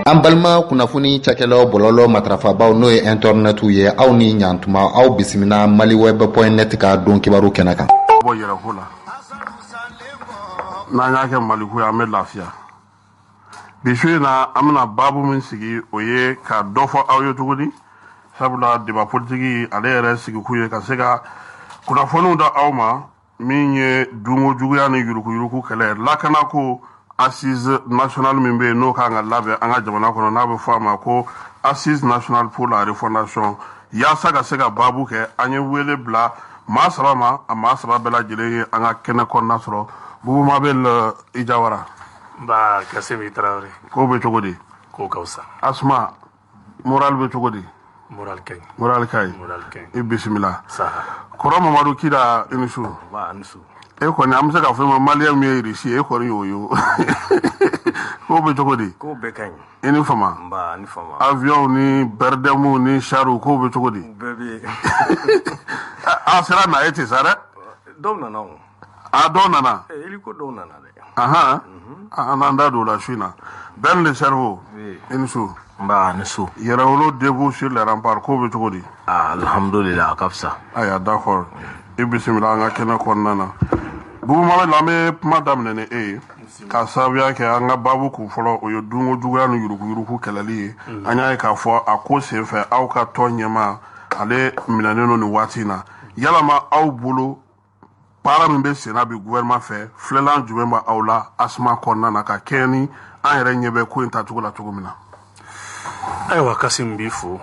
An balima kunnafoni cakɛlaw bɔlɔlɔ matrafabaw n'o ye internetu ye aw ni ɲantuma aw bisimila maliweb.net ka don kibaru kɛnɛ kan. Bɔ yɛrɛ ko la n'an y'a kɛ Maliku ye an bɛ lafiya bi su in na an bɛna baabu min sigi o ye ka dɔ fɔ aw ye tuguni sabula débat politique ale yɛrɛ sigikun ye ka se ka kunnafoniw da aw ma min ye dungo juguya ni yuruguyurugu kɛlɛ lakana ko assise nationale min bɛ yen n'o kan ka labɛn an ka jamana kɔnɔ n'a bɛ fɔ a ma ko assise nationale pour la refondation yaasa ka se ka baabu kɛ an ye wele bila maa saba ma a maa saba bɛɛ lajɛlen ye an ka kɛnɛ kɔnɔna sɔrɔ Bubu Mabel Ijawara ba Kassim Traoré ko bɛ cogo di ko ka wusa Asma moral bɛ cogo di moral kaɲi i bisimila saha kɔrɔ Mamadu Kida i ni su ba ni su e kɔni an bɛ se ka fɔ ma maliyɛn min ye irisi e kɔni y'o ye ko bɛ cogo di ko bɛɛ kaɲi i ni fama ba ni fama avion ni bɛrɛdɛmu ni chariot ko bɛ cogo di bɛɛ bɛ a sera na e tɛ sa dɛ dɔw nana o a dɔw nana ili ko dɔw nana dɛ an an da don la su in na Ben le cerveau i ni su ba ni su yɛrɛwolo debout sur les remparts ko bɛ cogo di alhamdulillah a ka fisa aya d'accord i bisimila an ka kɛnɛ kɔnɔna na Bubu Mabel an bɛ kuma daminɛ ni e ye ka sababuya kɛ an ka baabu kun fɔlɔ o ye dungo juguya ni yuruguyurugu kɛlɛli ye an y'a ye k'a fɔ a ko senfɛ aw ka tɔn ɲɛmaa ale minɛnen don nin waati in na yalama aw bolo baara min bɛ senna bi gouvernement fɛ filelan jumɛn bɛ aw la Asma kɔnɔna na ka kɛɲɛ ni an yɛrɛ ɲɛ bɛ ko in tacogo la cogo min na. ayiwa Kassim b'i fo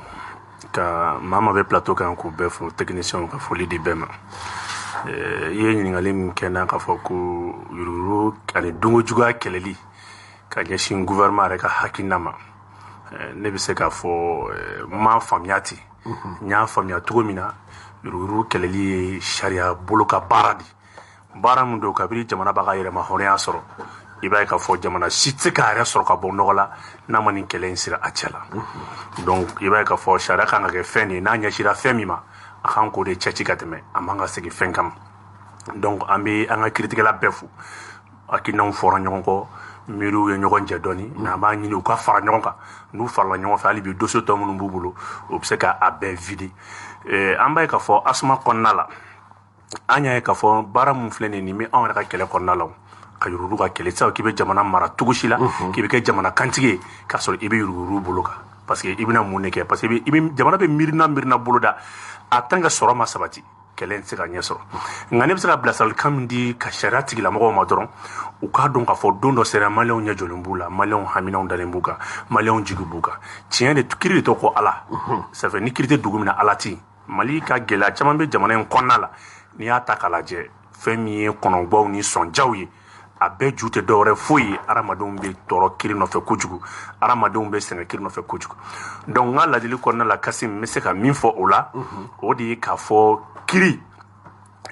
ka maa bɛ plateau kan k'u bɛɛ fo technicien ka foli di bɛɛ ma i ye ɲininkali min kɛ na k'a fɔ ko yuruguyurugu ani dungo juguya kɛlɛli ka ɲɛsin gouvernement yɛrɛ ka hakilina ma ne bɛ se k'a fɔ ma faamuya ten n y'a faamuya cogo min na yuruguyurugu kɛlɛli ye sariya bolo ka baara di baara min don kabini jamana b'a ka yɛrɛma hɔrɔnya sɔrɔ i b'a ye k'a fɔ jamana si tɛ se k'a yɛrɛ sɔrɔ ka bɔ nɔgɔ la n'a ma nin kɛlɛ in sira a cɛ la donc i b'a ye k'a fɔ sariya kan ka kɛ fɛn de ye n'a ɲɛsira fɛn min ma a kan k'o de cɛci ka tɛmɛ a man ka segin fɛn kama donc an bɛ an ka kiiritigɛla bɛɛ fo hakilinaw fɔra ɲɔgɔn kɔ miiriw ye ɲɔgɔn jɛ dɔɔni mais an b'a ɲini u ka fara ɲɔgɔn kan n'u farala ɲɔgɔn fɛ hali bi dossier tɔ minnu b'u bolo u bɛ se ka a bɛɛ vider an b'a ye k'a fɔ Asma kɔnɔna la an y'a ye k'a fɔ baara min filɛ nin bɛ anw yɛrɛ ka kɛlɛ kɔnɔna la ka yuruguyurugu ka kɛlɛ sabu k'i bɛ jamana mara cogo si la k'i bɛ kɛ jamana kantigi ye k'a sɔrɔ i bɛ yuruguyurugu bolo kan parce que i bɛna mun de kɛ parce que jamana bɛ miirina bolo da a tant que sɔrɔ ma sabati kɛlɛ tɛ se ka ɲɛ sɔrɔ nka ne bɛ se ka bilasiralikan min di ka sariya tigilamɔgɔw ma dɔrɔn u k'a dɔn k'a fɔ don dɔ sera maliyɛnw ɲɛ jɔlen b'u la maliyɛnw haminaw dalen b'u kan maliyɛnw jigi b'u kan tiɲɛ de kiri de tɔ ko ala ça fait ni kiri tɛ dugu min na ala tɛ yen mali ka gɛlɛya caman bɛ jamana in kɔnɔna la n'i y'a ta k'a lajɛ fɛn min ye kɔnɔgwaw ni sɔnjaw ye a bɛɛ ju tɛ dɔwɛrɛ foyi ye adamadenw bɛ tɔɔrɔ kiri nɔfɛ kojugu adamadenw bɛ sɛgɛn kiri nɔfɛ kojugu donc n ka ladili kɔnɔna la Kassim n bɛ se ka min fɔ o la o de ye k'a fɔ kiri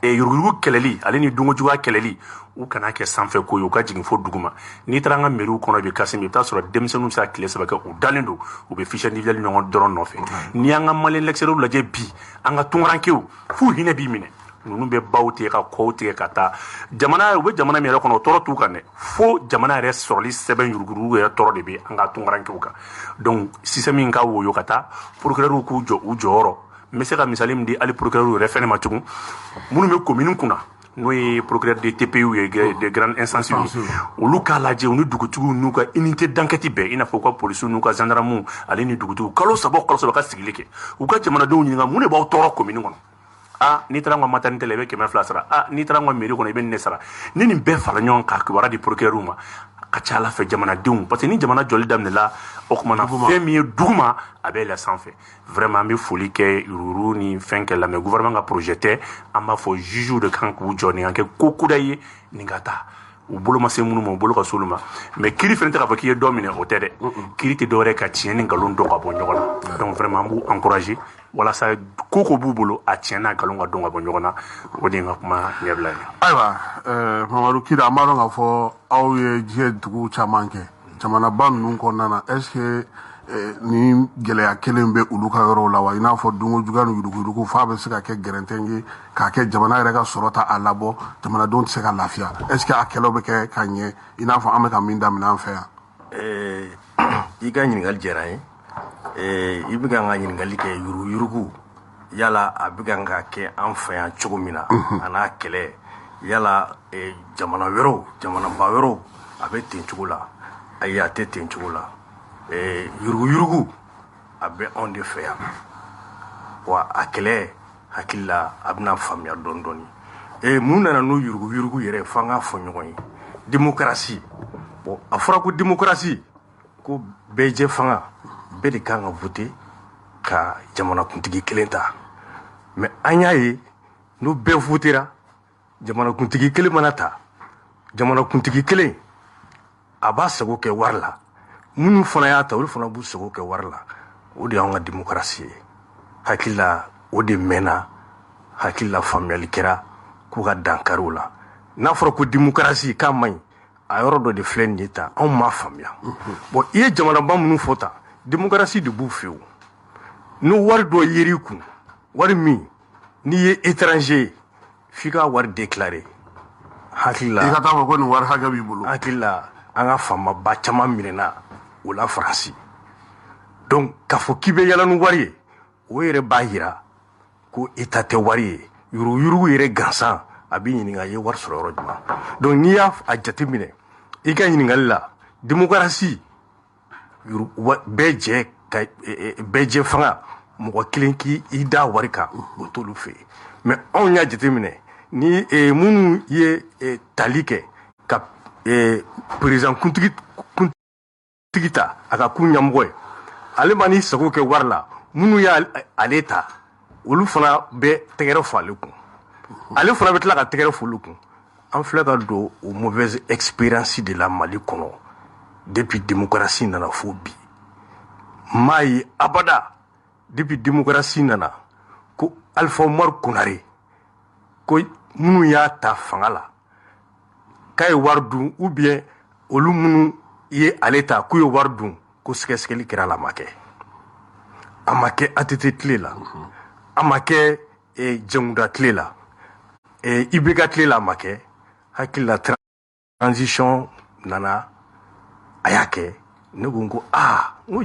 yuruguyurugu kɛlɛli ale ni dungo juguya kɛlɛli u kana kɛ sanfɛ ko ye u ka jigin fo duguma n'i taara an ka mairie kɔnɔ bi Kassim i bɛ taa sɔrɔ denmisɛnninw bɛ se ka tile saba kɛ u dalen don u bɛ fichier individuel ɲɔgɔn dɔrɔn nɔfɛ n'i y'an ka maliyɛn lecteurs lajɛ bi an ka tunkarankew f'u hinɛ b'i minɛ ninnu bɛ baw tigɛ ka kɔw tigɛ ka taa jamana u bɛ jamana min yɛrɛ kɔnɔ o tɔɔrɔ t'u kan dɛ fo jamana yɛrɛ sɔrɔli sɛbɛn yuruguyurugu yɛrɛ tɔɔrɔ de bɛ an ka tunkarankew kan donc système in ka woyo ka taa procureur k'u jɔ u jɔyɔrɔ n bɛ se ka misali min di hali procureur yɛrɛ fɛnɛ ma tugun minnu bɛ commune kunna n'o ye procureur de TPU ye de grande instance ye olu k'a lajɛ u ni dugutigiw n'u ka unité d'enquête bɛɛ i n'a fɔ u ka policiers n'u ka gendarmew ale ni dugutigiw kalo saba ka sigili kɛ u ka jamanadenw ɲininka mun de b'aw tɔɔrɔ commune kɔnɔ n'i taara an ka maternité la i bɛ 200 sara n'i taara an ka mairie kɔnɔ i bɛ nin de sara ni nin bɛɛ fara ɲɔgɔn kan kibaruya di procureur ma ka ca ala fɛ jamanadenw parce que ni jamana jɔli daminɛla o tuma na fɛn min ye duguma a bɛ yɛlɛ sanfɛ vraiment an bɛ foli kɛ yuruguyurugu ni fɛn kɛ la mais gouvernement ka projet tɛ an b'a fɔ juges de kan k'u jɔ nin ka kɛ ko kuda ye nin ka taa u bolo ma se minnu ma u bolo ka se olu ma mais kiri fɛnɛ tɛ k'a fɔ k'i ye dɔ minɛ o tɛ dɛ kiri tɛ dɔwɛrɛ ka tiɲɛ ni nkalon dɔn ka bɔ ɲɔgɔn na donc vraiment an b'u encourager walasa ko b'u bolo a tiɲɛ n'a nkalon ka dɔn ka bɔ ɲɔgɔn na o de ye n ka kuma ɲɛbila ye. ayiwa Mamadu Kida an b'a dɔn k'a fɔ aw ye diɲɛ dugu caman kɛ jamanaba ninnu kɔnɔna na est ce que ni gɛlɛya kelen bɛ olu ka yɔrɔw la wa i n'a fɔ dungo juguya ni yuruguyurugu f'a bɛ se ka kɛ gɛrɛntɛn ye k'a kɛ jamana yɛrɛ ka sɔrɔ ta a labɔ jamanadenw tɛ se ka lafiya est ce que a kɛlɛw bɛ kɛ ka ɲɛ i n'a fɔ an bɛ ka min daminɛ an fɛ yan. I i ka ɲininkali diyara n ye i bɛ ka n ka ɲininkali kɛ yuruguyurugu yala a bɛ ka kɛ an fɛ yan cogo min na a n'a kɛlɛ yala jamana wɛrɛw jamanaba wɛrɛw a bɛ ten cogo la ayi a tɛ ten cogo la yuruguyurugu a bɛ anw de fɛ yan wa a kɛlɛ hakili la a bɛna faamuya dɔɔni dɔɔni mun nana n'o yuruguyurugu yɛrɛ f'an k'a fɔ ɲɔgɔn ye démocratie bon a fɔra ko démocratie ko bɛɛ jɛ fanga bɛɛ de kan ka voter ka jamanakuntigi kelen ta mais an y'a ye n'o bɛɛ votera jamanakuntigi kelen mana ta jamanakuntigi kelen a b'a sago kɛ wari la minnu fana y'a ta olu fana b'u sago kɛ wari la o de y'anw ka démocratie ye hakili la o de mɛnna hakili la faamuyali kɛra k'u ka dankari o la n'a fɔra ko démocratie k'a man ɲi a yɔrɔ dɔ de filɛ nin ye tan anw m'a faamuya bon i ye jamanaba minnu fɔ tan démocratie de b'u fɛ yen ni wari dɔ yer'i kun wari min n'i ye étranger ye f'i ka wari déclarer hakili la i ka taa fɔ ko nin wari hakɛ b'i bolo hakili la an ka faamaba caman minɛna o la faransi donc k'a fɔ k'i bɛ yala ni wari ye o yɛrɛ b'a yira ko état tɛ wari ye yuruguyurugu yɛrɛ gansan a bɛ ɲininka a ye wari sɔrɔ yɔrɔ jumɛn donc n'i y'a jateminɛ i ka ɲininkali la démocratie bɛɛ jɛ fanga mɔgɔ kelen k'i da wari kan o t'olu fɛ yen mais anw y'a jateminɛ ni minnu ye tali kɛ ka président kuntigi ta a ka ku ɲɛmɔgɔ ye ale ma n'i sago kɛ wari la minnu y'ale ta olu fana bɛ tɛgɛrɛ fɔ ale kun ale fana bɛ tila ka tɛgɛrɛ fɔ olu kun an filɛ ka don o mauvaise expérience de la Mali kɔnɔ depuis démocratie nana fo bi m'a ye abada depuis démocratie nana ko Alpha Umaru Konare ko minnu y'a ta fanga la k'a ye wari dun ou bien olu minnu ye ale ta k'u ye wari dun ko sɛgɛsɛgɛli kɛra la a ma kɛ ATT tile la a ma kɛ Jɛmuda tile la IBK tile la a ma kɛ hakili la transition nana a y'a kɛ ne ko n ko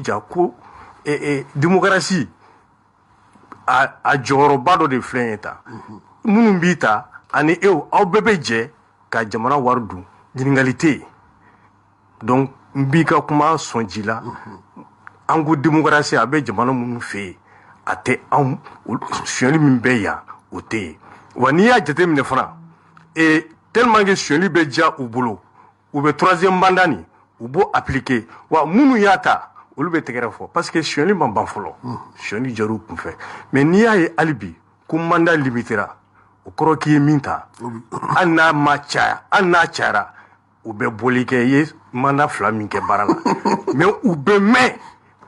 ja ko démocratie a jɔyɔrɔba dɔ de filɛ ye tan minnu b'i ta ani aw bɛɛ bɛ jɛ ka jamana wari dun ɲininkali tɛ yen donc n b'i ka kuma sɔn ji la an ko démocratie a bɛ jamana minnu fɛ yen a tɛ anw sonyali min bɛ yan o tɛ yen wa n'i y'a jateminɛ fana tellement que sonyali bɛ diya u bolo u bɛ troisième mandat nin u b'o appliquer wa minnu y'a ta olu bɛ tɛgɛrɛ fɔ parce que sonyali ma ban fɔlɔ sonyali jar'u kunfɛ mais n'i y'a ye hali bi ko mandat limitera o kɔrɔ k'i ye min ta hali n'a ma caya hali n'a cayara u bɛ boli kɛ i ye mandat 2 min kɛ baara la mais u bɛ mɛn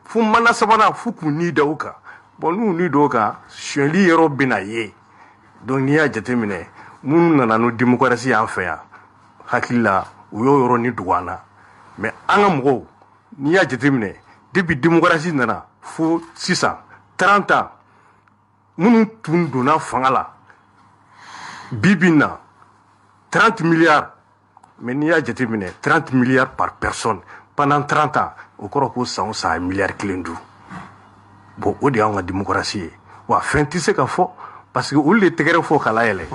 fo mandat 3nan fo k'u ni da o kan bon n'u ni da o kan sonyali yɔrɔ bɛ na ye donc n'i y'a jateminɛ minnu nana n'o démocratie y'an fɛ yan hakili la u y'o yɔrɔ ni dogo an na mais an ka mɔgɔw n'i y'a jateminɛ depuis démocratie nana fo sisan 30 ans minnu tun donna fanga la bi bi in na 30 milliards mais n'i y'a jateminɛ 30 milliards par personne pendant 30 ans o kɔrɔ ko san o san a ye miliyari 1 dun bon o de y'anw ka démocratie ye wa fɛn tɛ se ka fɔ parce que olu de tɛgɛrɛ fɔ k'a layɛlɛ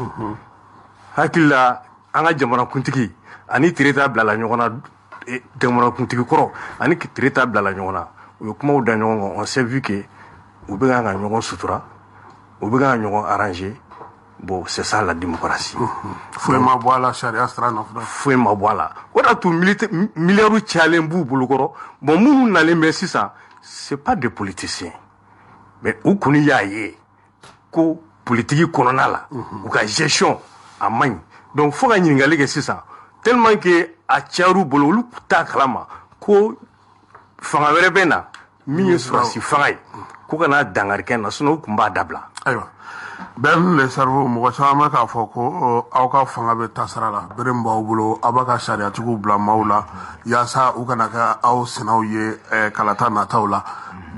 hakili la an ka jamanakuntigi ani tireta bilala ɲɔgɔn na jamanakuntigi kɔrɔ ani tireta bilala ɲɔgɔn na u ye kumaw da ɲɔgɔn kan on s'est vu que u bɛ ka ɲɔgɔn sutura u bɛ ka ɲɔgɔn arranger bon c'est ça la démocratie foyi ma bɔ a la sariya sira nɔfɛ foyi ma bɔ a la o de tun miliyari cayalen b'u bolokɔrɔ bon minnu nalen bɛ sisan c'est pas des politiciens mais u kɔni y'a ye ko politiki kɔnɔna la u ka gestion a man ɲi donc fo ka ɲininkali kɛ sisan tellement que a cayar'u bolo olu t'a kalama ko fanga wɛrɛ bɛ na min ye sɔrɔsi fanga ye ko ka na dankari kɛ na sinon u tun b'a dabila ayiwa bɛn le cerveau mɔgɔ caman bɛ k'a fɔ ko aw ka fanga bɛ tasira la bere min b'aw bolo aw b'a ka sariyatigiw bila maaw la yaasa u kana kɛ aw sinaw ye kalata nataw la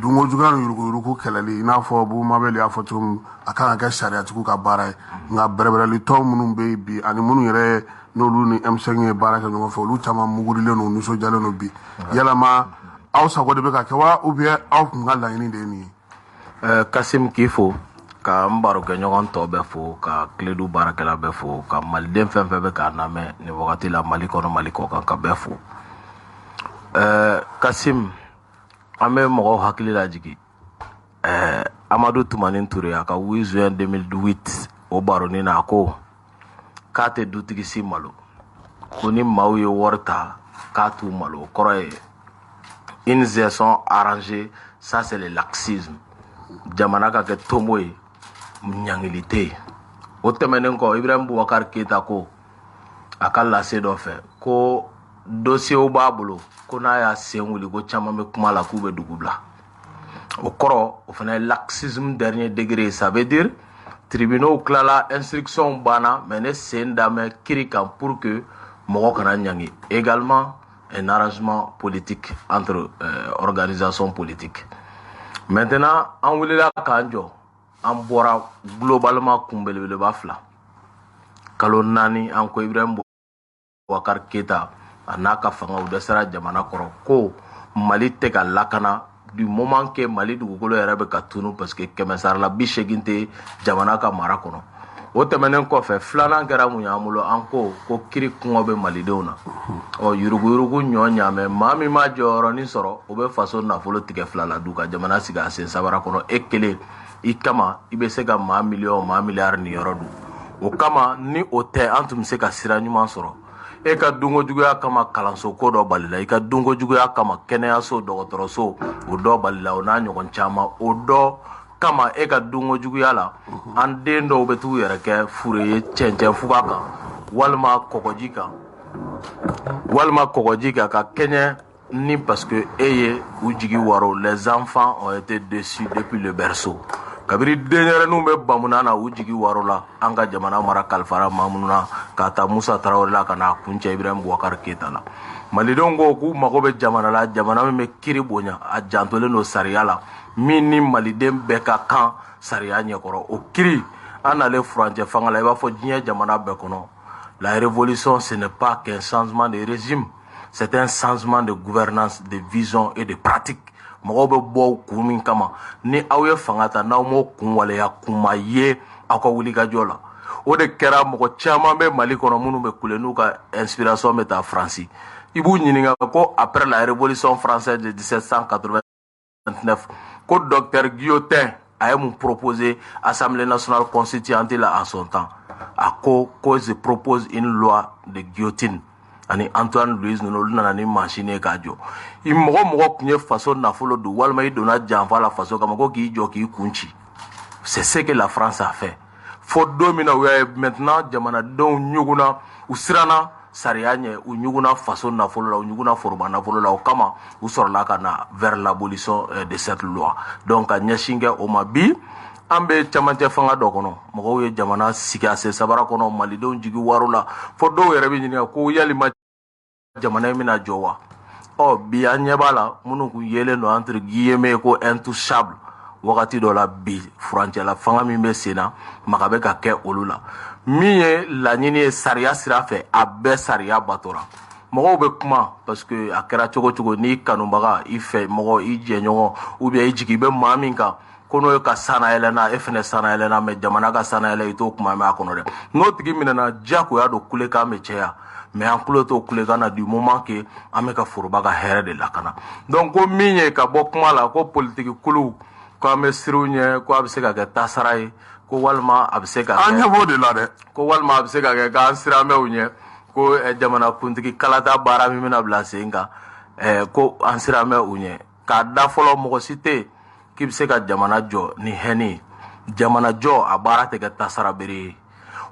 dunko juguya ni yuruguyurugu kɛlɛli i n'a fɔ Bubakari y'a fɔ cogo min a kan ka kɛ sariyatigiw ka baara ye nka bɛrɛbɛrɛli tɔn minnu bɛ yen bi ani minnu yɛrɛ n'olu ni M5 ye baara kɛ ɲɔgɔn fɛ olu caman mugurilen n'u nisɔndiyalen n'u bi yalama aw sago de bɛ ka kɛ wa ou bien aw kun ka laɲini de ye nin ye. Kasim Kifo ka n barokɛɲɔgɔn tɔ bɛɛ fo ka Kiledu baarakɛla bɛɛ fo ka maliden fɛn fɛn bɛ k'a lamɛn nin wagati la Mali kɔnɔ Mali kɔ kan ka bɛɛ fo. Kasim, an bɛ mɔgɔw hakili lajigi Amadu Tumani Ture a ka 8 juin 2008 o baronin na a ko k'a tɛ dutigi si malo ko ni maaw ye wari ta k'a t'u malo o kɔrɔ ye une gestion arrangée, ça c'est le laxisme. Jamana ka kɛ tomo ye ɲangili tɛ yen. O tɛmɛnen kɔ Ibrahim Boubacar Keita ko a ka lase dɔ fɛ ko dossier b'a bolo ko n'a y'a sen wuli ko caman bɛ kuma la k'u bɛ dugu bila. O kɔrɔ o fana ye laxisme dernier degré, ça veut dire tribunaux tilala instruction banna mais ne sen damɛ kiri kan pour que mɔgɔ kana ɲangi. Également un arrangement politique entre organisations politiques. Maintenant, an wulila k'an jɔ an bɔra globalement kunbelebeleba 2 kalo 4 an ko Ibrahim Boubacar Keita a n'a ka fangaw dɛsɛra jamana kɔrɔ ko Mali tɛ ka lakana du moment que Mali dugukolo yɛrɛ bɛ ka tunu parce que 180 tɛ jamana ka mara kɔnɔ. O tɛmɛnen kɔfɛ 2nan kɛra mun y'an bolo an ko kiri kɔngɔ bɛ malidenw na. Yuruguyurugu ɲɔ ɲaamɛ maa min ma jɔyɔrɔnin sɔrɔ o bɛ faso nafolo tigɛ 2 la du ka jamana sigi a sen sabara kɔnɔ e kelen i kama i bɛ se ka maa miliyɔn maa miliyari ni yɔrɔ dun. O kama ni o tɛ an tun bɛ se ka sira ɲuman sɔrɔ. E ka dunkojuguya kama kalanso ko dɔ balila, i ka dunkojuguya kama kɛnɛyaso dɔgɔtɔrɔso o dɔ balila o n'a ɲɔgɔn caman. O dɔ kama e ka dunkojuguya la an den dɔw bɛ t'u yɛrɛ kɛ fure ye cɛncɛn fuga kan walima kɔgɔji kan ka kɛɲɛ ni parce que e ye u jigi waro. Les enfants ont été déçus depuis le berceau. Kabiri denyɛrɛninw bɛ bamuna na u jigi waro la an ka jamana mara kalifara maa minnu na ka taa Musa Tarawele la ka n'a kuncɛ Ibrahim Boubacar Keita la. Malidenw ko k'u mago bɛ jamana la, jamana min bɛ kiri bonya a jantolen don sariya la min ni maliden bɛɛ ka kan sariya ɲɛkɔrɔ. O kiri an nalen furancɛ fanga la i b'a fɔ diɲɛ jamana bɛɛ kɔnɔ. La révolution ce n'est pas qu'un changement de régime, c'est un changement de gouvernance, de vision et de pratique. Mɔgɔw bɛ bɔ kun min kama ni aw ye fanga ta n'aw m'o kun waleya kun ma ye aw ka wulikajɔ la. O de kɛra mɔgɔ caman bɛ Mali kɔnɔ minnu bɛ kule n'u ka inspiration bɛ taa Faransi. I b'u ɲininka ko après la révolution française de 1789 ko docteur Guillotin a ye mun proposer Assemblée nationale constituante la en son temps. A ko je propose une loi de guillotine. Ani Antoine Louise ninnu olu nana ni machine ye k'a jɔ. I mɔgɔ tun ye faso nafolo dun walima i donna janfa la faso kama ko k'i jɔ k'i kun ci. C'est ce que la France a fait. Fo don min na u y'a ye maintenant jamanadenw ɲuguna u siranna sariya ɲɛ u ɲuguna faso nafolo la u ɲuguna foroba nafolo la o kama u sɔrɔla ka na vers l'abolition de cette loi. Donc ka ɲɛsin kɛ o ma bi an bɛ camancɛ fanga dɔ kɔnɔ mɔgɔw ye jamana sigi a sen sabara kɔnɔ malidenw jigi waro la fo dɔw yɛrɛ bɛ ɲininka ko yalima jamana in bɛna jɔ wa. Bi an ɲɛ b'a la minnu kun yelen don entre guillemets ko intouchable wagati dɔ la bi furancɛla fanga min bɛ sen na maka bɛ ka kɛ olu la. Min ye laɲini ye sariya sira fɛ a bɛɛ sariya batora. Mɔgɔw bɛ kuma parce que a kɛra cogo cogo n'i kanubaga i fɛ mɔgɔ i jɛɲɔgɔn ou bien i jigi bɛ maa min kan ko n'o ye ka sanayɛlɛnna e fɛnɛ sanayɛlɛnna mais jamana ka sanayɛlɛ i t'o kuma mɛn a kɔnɔ dɛ. N'o tigi minɛna diyagoya don kulekan bɛ caya mais an kulo t'o kulekan na du moment que an bɛ ka foroba ka hɛrɛ de lakana. Donc ko min ye ka bɔ kuma la ko politiki kuluw ko an bɛ siriw ɲɛ ko a bɛ se ka kɛ tasara ye ko walima a bɛ se ka kɛ an ɲɛ b'o de la dɛ ko walima a bɛ se ka kɛ k'an siran bɛ u ɲɛ ko jamana kuntigi kalata baara min bɛna bila sen kan ko an siran bɛ u ɲɛ k'a da fɔlɔ mɔgɔ si tɛ k'i bɛ se ka jamana jɔ ni hɛni ye. Jamana jɔ a baara tɛ kɛ tasara bere ye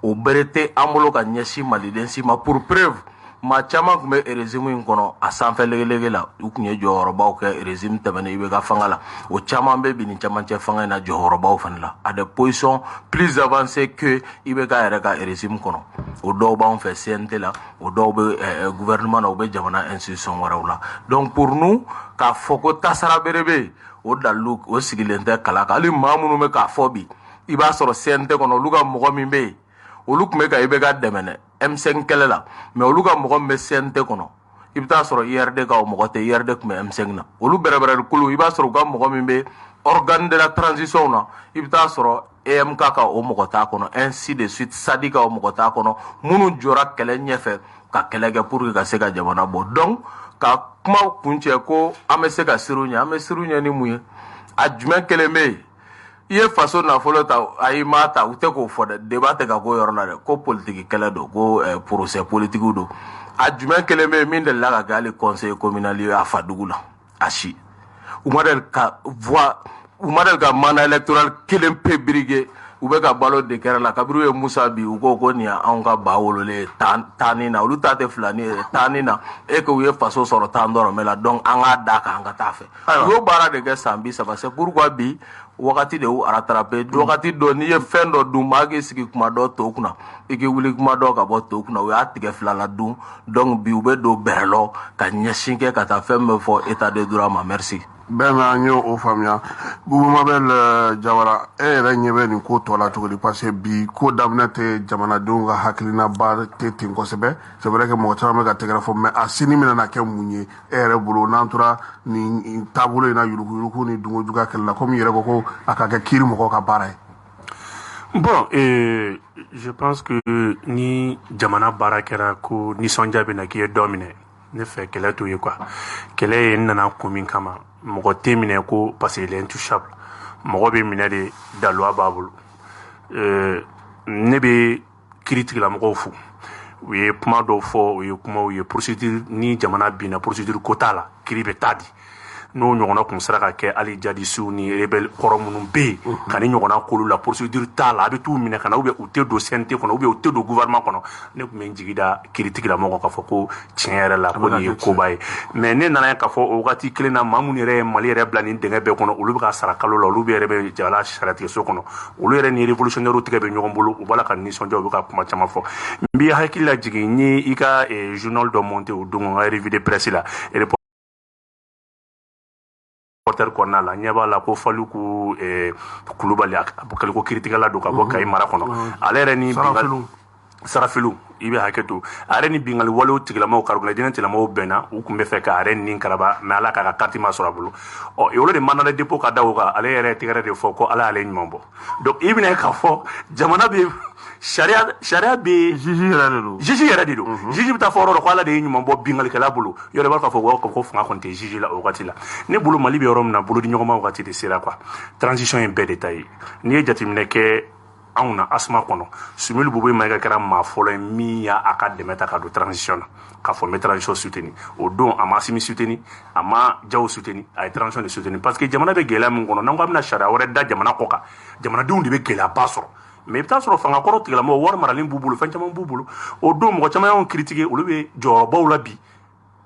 o bere tɛ an bolo ka ɲɛsin maliden si ma. Pour preuve maa caman tun bɛ régime in kɔnɔ a sanfɛ legelege la u tun ye jɔyɔrɔbaw kɛ régime tɛmɛnen i bɛ ka fanga la o caman bɛ bi ni camancɛ fanga in na jɔyɔrɔbaw fana la à des positions plus avancées que i bɛ ka yɛrɛ ka régime kɔnɔ. O dɔw b'anw fɛ CNT la o dɔw bɛ gouvernement na u bɛ jamana institution wɛrɛw la. Donc pour nous k'a fɔ ko tasara bere bɛ yen o dalilu o sigilen tɛ kala kan. Hali maa minnu bɛ k'a fɔ bi i b'a sɔrɔ CNT kɔnɔ olu ka mɔgɔ min bɛ yen olu tun bɛ ka i bɛ ka dɛmɛ M5 kɛlɛ la mais olu ka mɔgɔ min bɛ CNT kɔnɔ i bɛ taa sɔrɔ IRD ka o mɔgɔ tɛ IRD tun bɛ M5 na olu bɛrɛbɛrɛli kulu i b'a sɔrɔ u ka mɔgɔ min bɛ organe de la transition na i bɛ taa sɔrɔ EMK ka o mɔgɔ t'a kɔnɔ ainsi de suite SADI ka o mɔgɔ t'a kɔnɔ minnu jɔra kɛlɛ ɲɛfɛ ka kɛlɛ kɛ pour que ka se ka jamana bɔ donc ka kuma kuncɛ ko an bɛ se ka siru ɲɛ an bɛ siru ɲɛ ni mun ye a jumɛn kelen bɛ yen i ye faso nafolo ta ayi m'a ta u tɛ k'o fɔ dɛ débat tɛ ka k'o yɔrɔ la dɛ ko politique kɛlɛ don ko procès politique don a jumɛn kelen bɛ yen min delila ka kɛ hali conseil communal ye a Fadugu la a si u ma deli ka mandat électoral kelen pe birige u bɛ ka balo de kɛra la kabiri u ye Musa bi u ko nin y'anw ka ba wololen tanni na olu ta tɛ filani ye tanni na e que u ye faso sɔrɔ tan dɔrɔmɛ la donc an k'a da kan an ka taa fɛ u y'o baara de kɛ san 30 c'est pourquoi bi wagati de y'u rattrapé wagati dɔ n'i ye fɛn dɔ dun maa k'i sigi kuma dɔ to kunna i k'i wuli kuma dɔ ka bɔ to kunna u y'a tigɛ fila la dun donc bi u bɛ don bɛrɛ lɔ ka ɲɛsin kɛ ka taa fɛn bɛ fɔ état de droit ma merci. bɛɛ an y'o o faamuya Bubu Mabel Jawara e yɛrɛ ɲɛ bɛ nin ko tɔ la cogo di parce que bi ko daminɛ tɛ jamanadenw ka hakilina ba tɛ ten kosɛbɛ c'est vrai que mɔgɔ caman bɛ ka tɛgɛrɛ fɔ mais a sini mina na kɛ mun ye e yɛrɛ bolo n'an tora nin taabolo in na yuruguyurugu ni dunkojuguya kɛlɛ la komi i yɛrɛ ko a ka kɛ kiiri mɔgɔw ka baara ye. Bon, je pense que ni jamana baara kɛra ko nisɔndiya bɛ na k'i ye dɔ minɛ ne fɛ kɛlɛ t'o ye quoi kɛlɛ ye n nana kun min kama mɔgɔ tɛ minɛ ko parce qu'il est intouchable mɔgɔ bɛ minɛ de daluwa b'a bolo ne bɛ kiiri tigilamɔgɔw fo u ye kuma dɔw fɔ u ye kuma u ye procédure ni jamana binna procédure ko t'a la kiiri bɛ taa di n'o ɲɔgɔnna kun sera ka kɛ hali jadisiw ni rebelle kɔrɔ minnu bɛ yen ka ni ɲɔgɔnna kolu la procédure t'a la a bɛ t'u minɛ ka na ou bien u tɛ don CNT kɔnɔ ou bien u tɛ don gouvernement kɔnɔ ne tun bɛ n jigi da kiiritigila mɔgɔ k'a fɔ ko tiɲɛ yɛrɛ la ko nin ye koba ye mais ne nana ye k'a fɔ o wagati kelen na maa minnu yɛrɛ ye Mali yɛrɛ bila nin dingɛ bɛɛ kɔnɔ olu bɛ ka sara kalo la olu bɛ yɛrɛ bɛ jamana sariyatigɛso kɔnɔ olu yɛrɛ ni révolutionnaire tɛgɛ bɛ ɲɔgɔn bolo u b'a la ka nisɔndiya u bɛ ka kuma caman fɔ n b'i hakili lajigin n ye i ka journal dɔ monter o don n ka revue de presse la reporter kɔnɔna la ɲɛ b'a la ko Faluku Kulubali a bɛ ko kiiritigɛla don ka bɔ Kayi mara kɔnɔ ale yɛrɛ ni Sarafilu i bɛ hakɛ to a yɛrɛ ni bingali walew tigilamɔgɔw karibula jinɛ tigilamɔgɔw bɛnna u tun bɛ fɛ ka yɛrɛ nin karaba mais ala k'a ka carte ma sɔrɔ a bolo olu de mandat de dépôt ka da o kan ale yɛrɛ tɛgɛrɛ de fɔ ko ala y'ale ɲuman bɔ donc i bɛna k'a fɔ jamana bɛ sariya bɛ juge yɛrɛ de don juge bɛ taa fɔ yɔrɔ dɔ ko ala de ye ɲuman bɔ bingalikɛla bolo yɔrɔ b'a k'a fɔ ko fanga kɔni tɛ juge la o wagati la ne bolo Mali bɛ yɔrɔ min na bolodi ɲɔgɔnma wagati de sera quoi transition ye bɛɛ de ta ye n'i ye jateminɛ kɛ anw na Asma kɔnɔ Sumuli Bobo Mayiga kɛra maa fɔlɔ ye min y'a ka dɛmɛ ta ka don transition na k'a fɔ n bɛ transition soutenir o don a ma Assimi soutenir a ma Jawo soutenir a ye transition de soutenir parce que jamana bɛ gɛlɛya min kɔnɔ n'an ko an bɛna sariya wɛrɛ da jamana kɔ kan jamanadenw de bɛ gɛlɛyaba sɔrɔ mais i bɛ taa sɔrɔ fangakɔrɔ tigilamɔgɔ wari maralen b'u bolo fɛn caman b'u bolo o don mɔgɔ caman y'anw critiquer olu bɛ jɔyɔrɔbaw la bi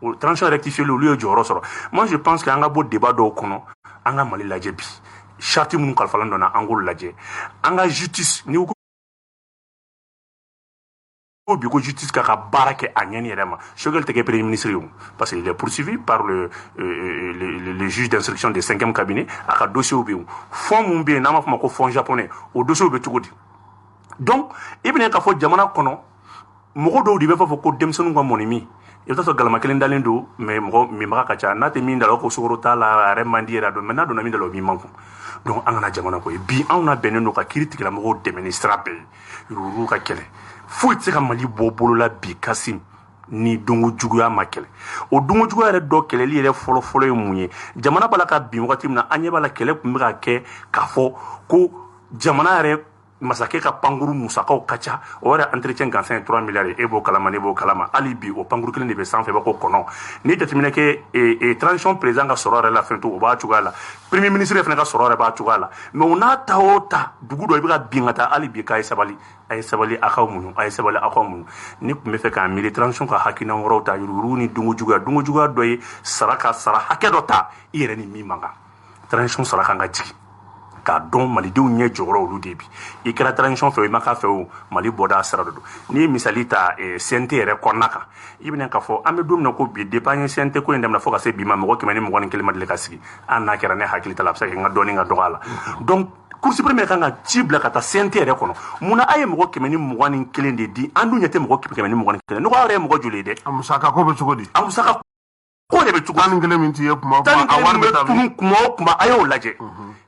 o transition rectifier olu ye jɔyɔrɔ sɔrɔ moi je pense que an ka bɔ débat dɔw kɔnɔ an ka Mali lajɛ bi charte minnu kalifalen dɔ na an k'olu lajɛ an ka justice ni bi ko justice k'a ka baara kɛ a ɲɛni yɛrɛ ma Choguel tɛ kɛ premier ministre ye parce qu'il est poursuivi par le juge d'instruction de 5e cabinet a ka dossier bɛ yen fond mun bɛ yen n'an b'a fɔ ma ko fond japonais o dossier bɛ cogo di donc i bɛna k'a fɔ jamana kɔnɔ mɔgɔ dɔw de bɛ fɔ ko denmisɛnninw ka mɔni min i bɛ taa sɔrɔ galama kelen dalen don mais mɔgɔ minbaga ka ca n'a tɛ min da la ko sukaro t'a la a yɛrɛ man di yɛrɛ don mais n'a donna min da la o b'i man kun donc an kana jamana ko ye bi anw na bɛnnen don ka kiiri tigilamɔgɔw dɛmɛ ni sira bɛɛ ye yurugu ka kɛlɛ foyi tɛ se ka Mali bɔ bolola bi Kasim ni dongo juguya ma kɛlɛ o dongo juguya yɛrɛ dɔ kɛlɛli yɛrɛ fɔlɔ-fɔlɔ ye mun ye jamana b'a la ka bin wagati min na an ɲɛ b'a la kɛlɛ tun bɛ ka kɛ k'a fɔ ko jamana yɛrɛ masakɛ ka pankuru musakaw ka ca o yɛrɛ entretien gansan ye 3 milliards e b'o kalama ne b'o kalama hali bi o pankuru kelen de bɛ sanfɛ b'a ko kɔnɔ n'i jateminɛ kɛ transition président ka sɔrɔ yɛrɛ la fɛn to o b'a cogoya la premier ministre fana ka sɔrɔ yɛrɛ b'a cogoya la mais o n'a ta o ta dugu dɔ i bɛ ka bin ka taa hali bi k'a ye sabali a ye sabali a k'aw muɲu a ye sabali a k'aw muɲu ni tun bɛ fɛ k'a miiri transition ka hakilina wɛrɛw ta yurugu ni dongo juguya dɔ ye sara ka sara hakɛ dɔ ta i yɛrɛ ni min man kan transition sara kan ka jigin k'a dɔn malidenw ɲɛ jɔyɔrɔ olu de bi i kɛra transition fɛ o i ma k'a fɛ o Mali bɔda sira dɔ don n'i ye misali ta CNT yɛrɛ kɔnɔna kan i bɛna k'a fɔ an bɛ don min na ko bi depuis an ye CNT ko in daminɛ fo ka se bi ma mɔgɔ 121 ma deli ka sigi an n'a kɛra ne hakili t'a la a bɛ se ka kɛ n ka dɔɔni ka dɔgɔ a la donc Cour suprême kan ka ci bila ka taa CNT yɛrɛ kɔnɔ munna a ye mɔgɔ 121 de di an dun ɲɛ tɛ mɔgɔ 121 n'o yɛrɛ ye mɔgɔ joli ye dɛ a musaka ko bɛ cogo di a musaka ko de bɛ cogo tan ni kelen min t'i ye kuma o kuma a wari bɛ taa min kuma o kuma a y'o lajɛ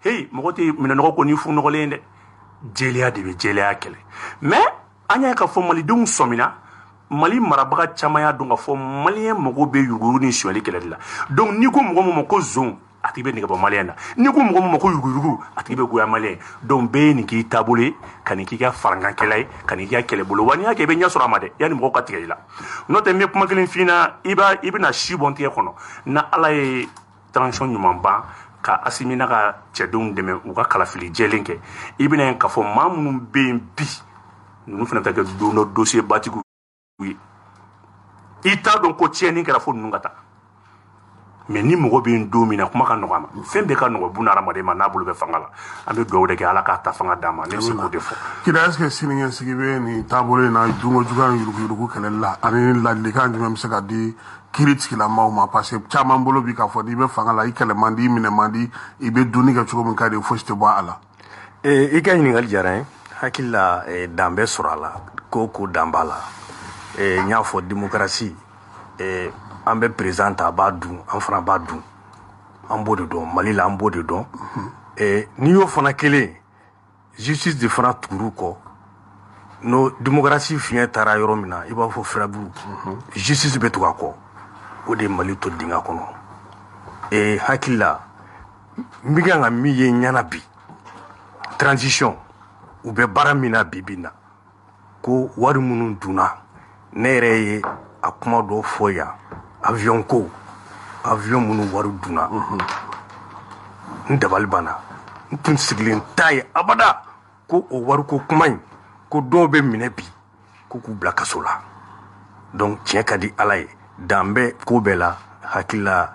hey mɔgɔ tɛ minɛnɔgɔ ko ni fu nɔgɔlen dɛ jeliya de bɛ jeliya kɛlɛ mais an y'a ka fɔ malidenw sɔmina Mali marabaga caman y'a dɔn ka fɔ maliyɛn mago bɛ yugu ni suɲɛli kɛlɛ de la donc n'i ko mɔgɔ min ma ko zon a tigi bɛ nege bɔ maliyɛn na n'i ko mɔgɔ min ma ko yugu a tigi bɛ goya maliyɛn donc bɛɛ ye nin k'i taabolo ye ka nin k'i ka farankankɛla ye ka nin k'i ka kɛlɛbolo wa n'i y'a kɛ i bɛ ɲɛ sɔrɔ a ma dɛ yanni mɔgɔw ka tigɛ i la n'o tɛ n bɛ kuma kelen f'i ɲɛna i bɛna si bɔ n tigɛ kɔnɔ na ala ye transition ɲuman ban ka Asimina ka cɛdenw dɛmɛ u ka kalafili jɛlen kɛ i bɛna yen k'a fɔ maa minnu bɛ yen bi ninnu fana ta kɛ don dɔ dossier batigiw ye i t'a dɔn ko tiɲɛni kɛra fo ninnu ka taa mais ni mɔgɔ bɛ yen don min na kuma ka nɔgɔ a ma fɛn bɛɛ ka nɔgɔ buna hadamaden ma n'a bolo bɛ fanga la an bɛ dugawu de kɛ ala k'a ta fanga d'a ma ne bɛ se k'o de fɔ kira est-ce que siniɲɛsigi bɛ nin taabolo in na dunko juguya ni yuruguyurugu kɛlɛli la ani ladilikan jumɛn bɛ se ka di kiiri tigilamaw ma parce que caman bolo bi k'a fɔ n'i bɛ fanga la i kɛlɛ man di i minɛ man di i bɛ dunni kɛ cogo min ka di fosi tɛ bɔ a la i ka ɲininkali diyara n ye hakili la dan bɛ sɔrɔ a la ko dan b'a la n y'a fɔ démocratie an bɛ président ta a b'a dun an fana b'a dun an b'o de dɔn Mali la an b'o de dɔn n'i y'o fana kelen justice de fana tugur'u kɔ n'o démocratie fiɲɛ taara yɔrɔ min na i b'a fɔ furaburu justice bɛ tugu a kɔ o de ye Mali to dingɛ kɔnɔ hakili la n bɛ kan ka min ye ɲɛna bi transition u bɛ baara min na bi na ko wari minnu dunna ne yɛrɛ ye a kuma dɔ fɔ yan avion ko avion minnu wari dunna n dabali banna n tun sigilen t'a ye abada ko o wari ko kuma in ko dɔw bɛ minɛ bi ko k'u bila kaso la donc tiɲɛ ka di ala ye dan bɛ ko bɛɛ la hakili la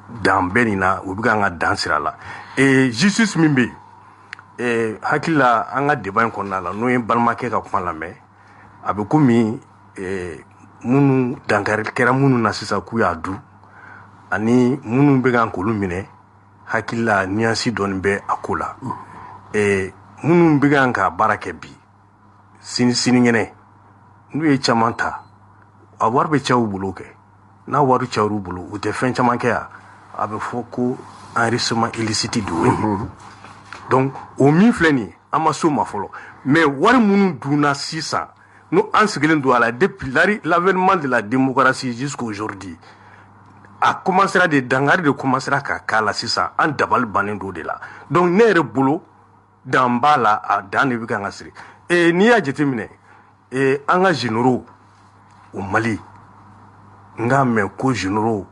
dan bɛ nin na u bɛ kan ka dan sira la justice min bɛ yen hakili la an ka débat in kɔnɔna la n'o ye balimakɛ ka kuma lamɛn a bɛ komi minnu dankari kɛra minnu na sisan k'u y'a dun ani minnu bɛ kan k'olu minɛ hakili la nuance dɔɔni bɛ a ko la minnu bɛ kan ka baara kɛ bi sinikɛnɛ n'u ye caman ta a wari bɛ cɛw bolo kɛ n'a wari cɛw'u bolo u tɛ fɛn caman kɛ yan a bɛ fɔ ko enrichissement illicite de ye donc o min filɛ nin ye an ma s'o ma fɔlɔ mais wari minnu dunna sisan nous an sigilen don a la depuis l'avènement de la démocratie jusqu'aujourd'hui a commencera de dangari de commencera ka k'a la sisan an dabali bannen do de la donc ne yɛrɛ bolo dan b'a la a dan de bɛ kan ka siri n'i y'a jateminɛ an ka généraux o Mali n k'a mɛn ko généraux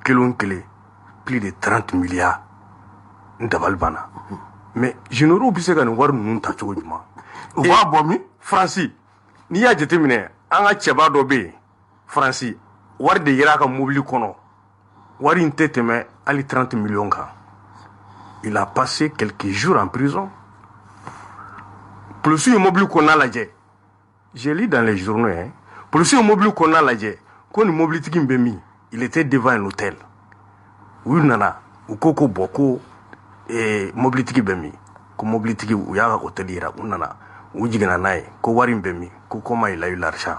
kelen kelen plus de 30 milliards n dabali banna mais généraux bɛ se ka nin wari ninnu ta cogo jumɛn u b'a bɔ min Faransi n'i y'a jateminɛ an ka cɛba dɔ bɛ yen Faransi wari de yera a ka mobili kɔnɔ wari in tɛ tɛmɛ hali 30 millions kan il a passé quelques jours en prison polisiw ye mobili kɔnɔna lajɛ j'ai lu dans les journaux polisiw ye mobili kɔnɔna lajɛ ko nin mobilitigi in bɛ min il était devant un hôtel u nana u ko bɔn ko mobilitigi bɛ min ko mobilitigi u y'a ka hôtel yira u nana u jiginna n'a ye ko wari in bɛ min ko comment il a eu l'argent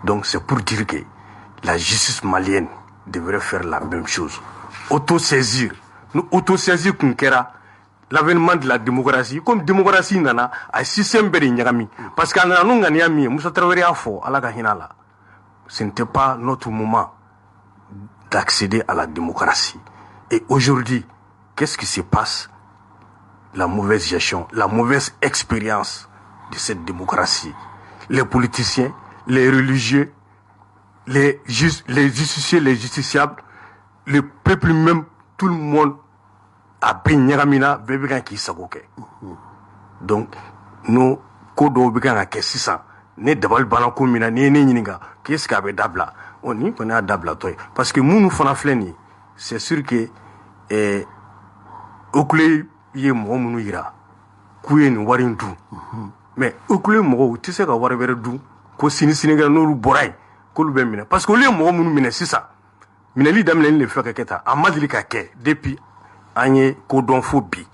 donc c'est pour dire que la justice malienne devrait faire la même chose autosaisir ni autosaisir kun kɛra l'avènement de la démocratie comme démocratie nana a système bɛɛ de ɲagami parce que a nana n'u ŋaniya min ye Musa Tarawele y'a fɔ ala ka hinɛ a la ce n'était pas notre moment d'accéder à la démocratie et aujourd'hui qu'est-ce qui se passe? La mauvaise gestion, la mauvaise expérience de cette démocratie. Les politiciens, les religieux, les justiciers, les justiciables, le peuple même, tout le monde a pris Nyagamina, Bébigan qui s'agoke. Donc, nous, Kodo Bégan à Kessissa, ne d'abord Banako Mina, ne Ninga, qu'est-ce qu'il y avait d'abla? On y connaît d'abla, toi. Parce que nous, nous faisons fleni, c'est sûr que, au clé, ye mɔgɔ minnu yira k'u ye nin wari in dun mais okule mɔgɔw u tɛ se ka wari wɛrɛ dun ko sinikɛnɛ n'olu bɔra yen k'olu bɛ minɛ parce que olu ye mɔgɔ minnu minɛ sisan minɛli daminɛlen de filɛ ka kɛ tan a ma deli ka kɛ depuis an ye kodɔn fo bi.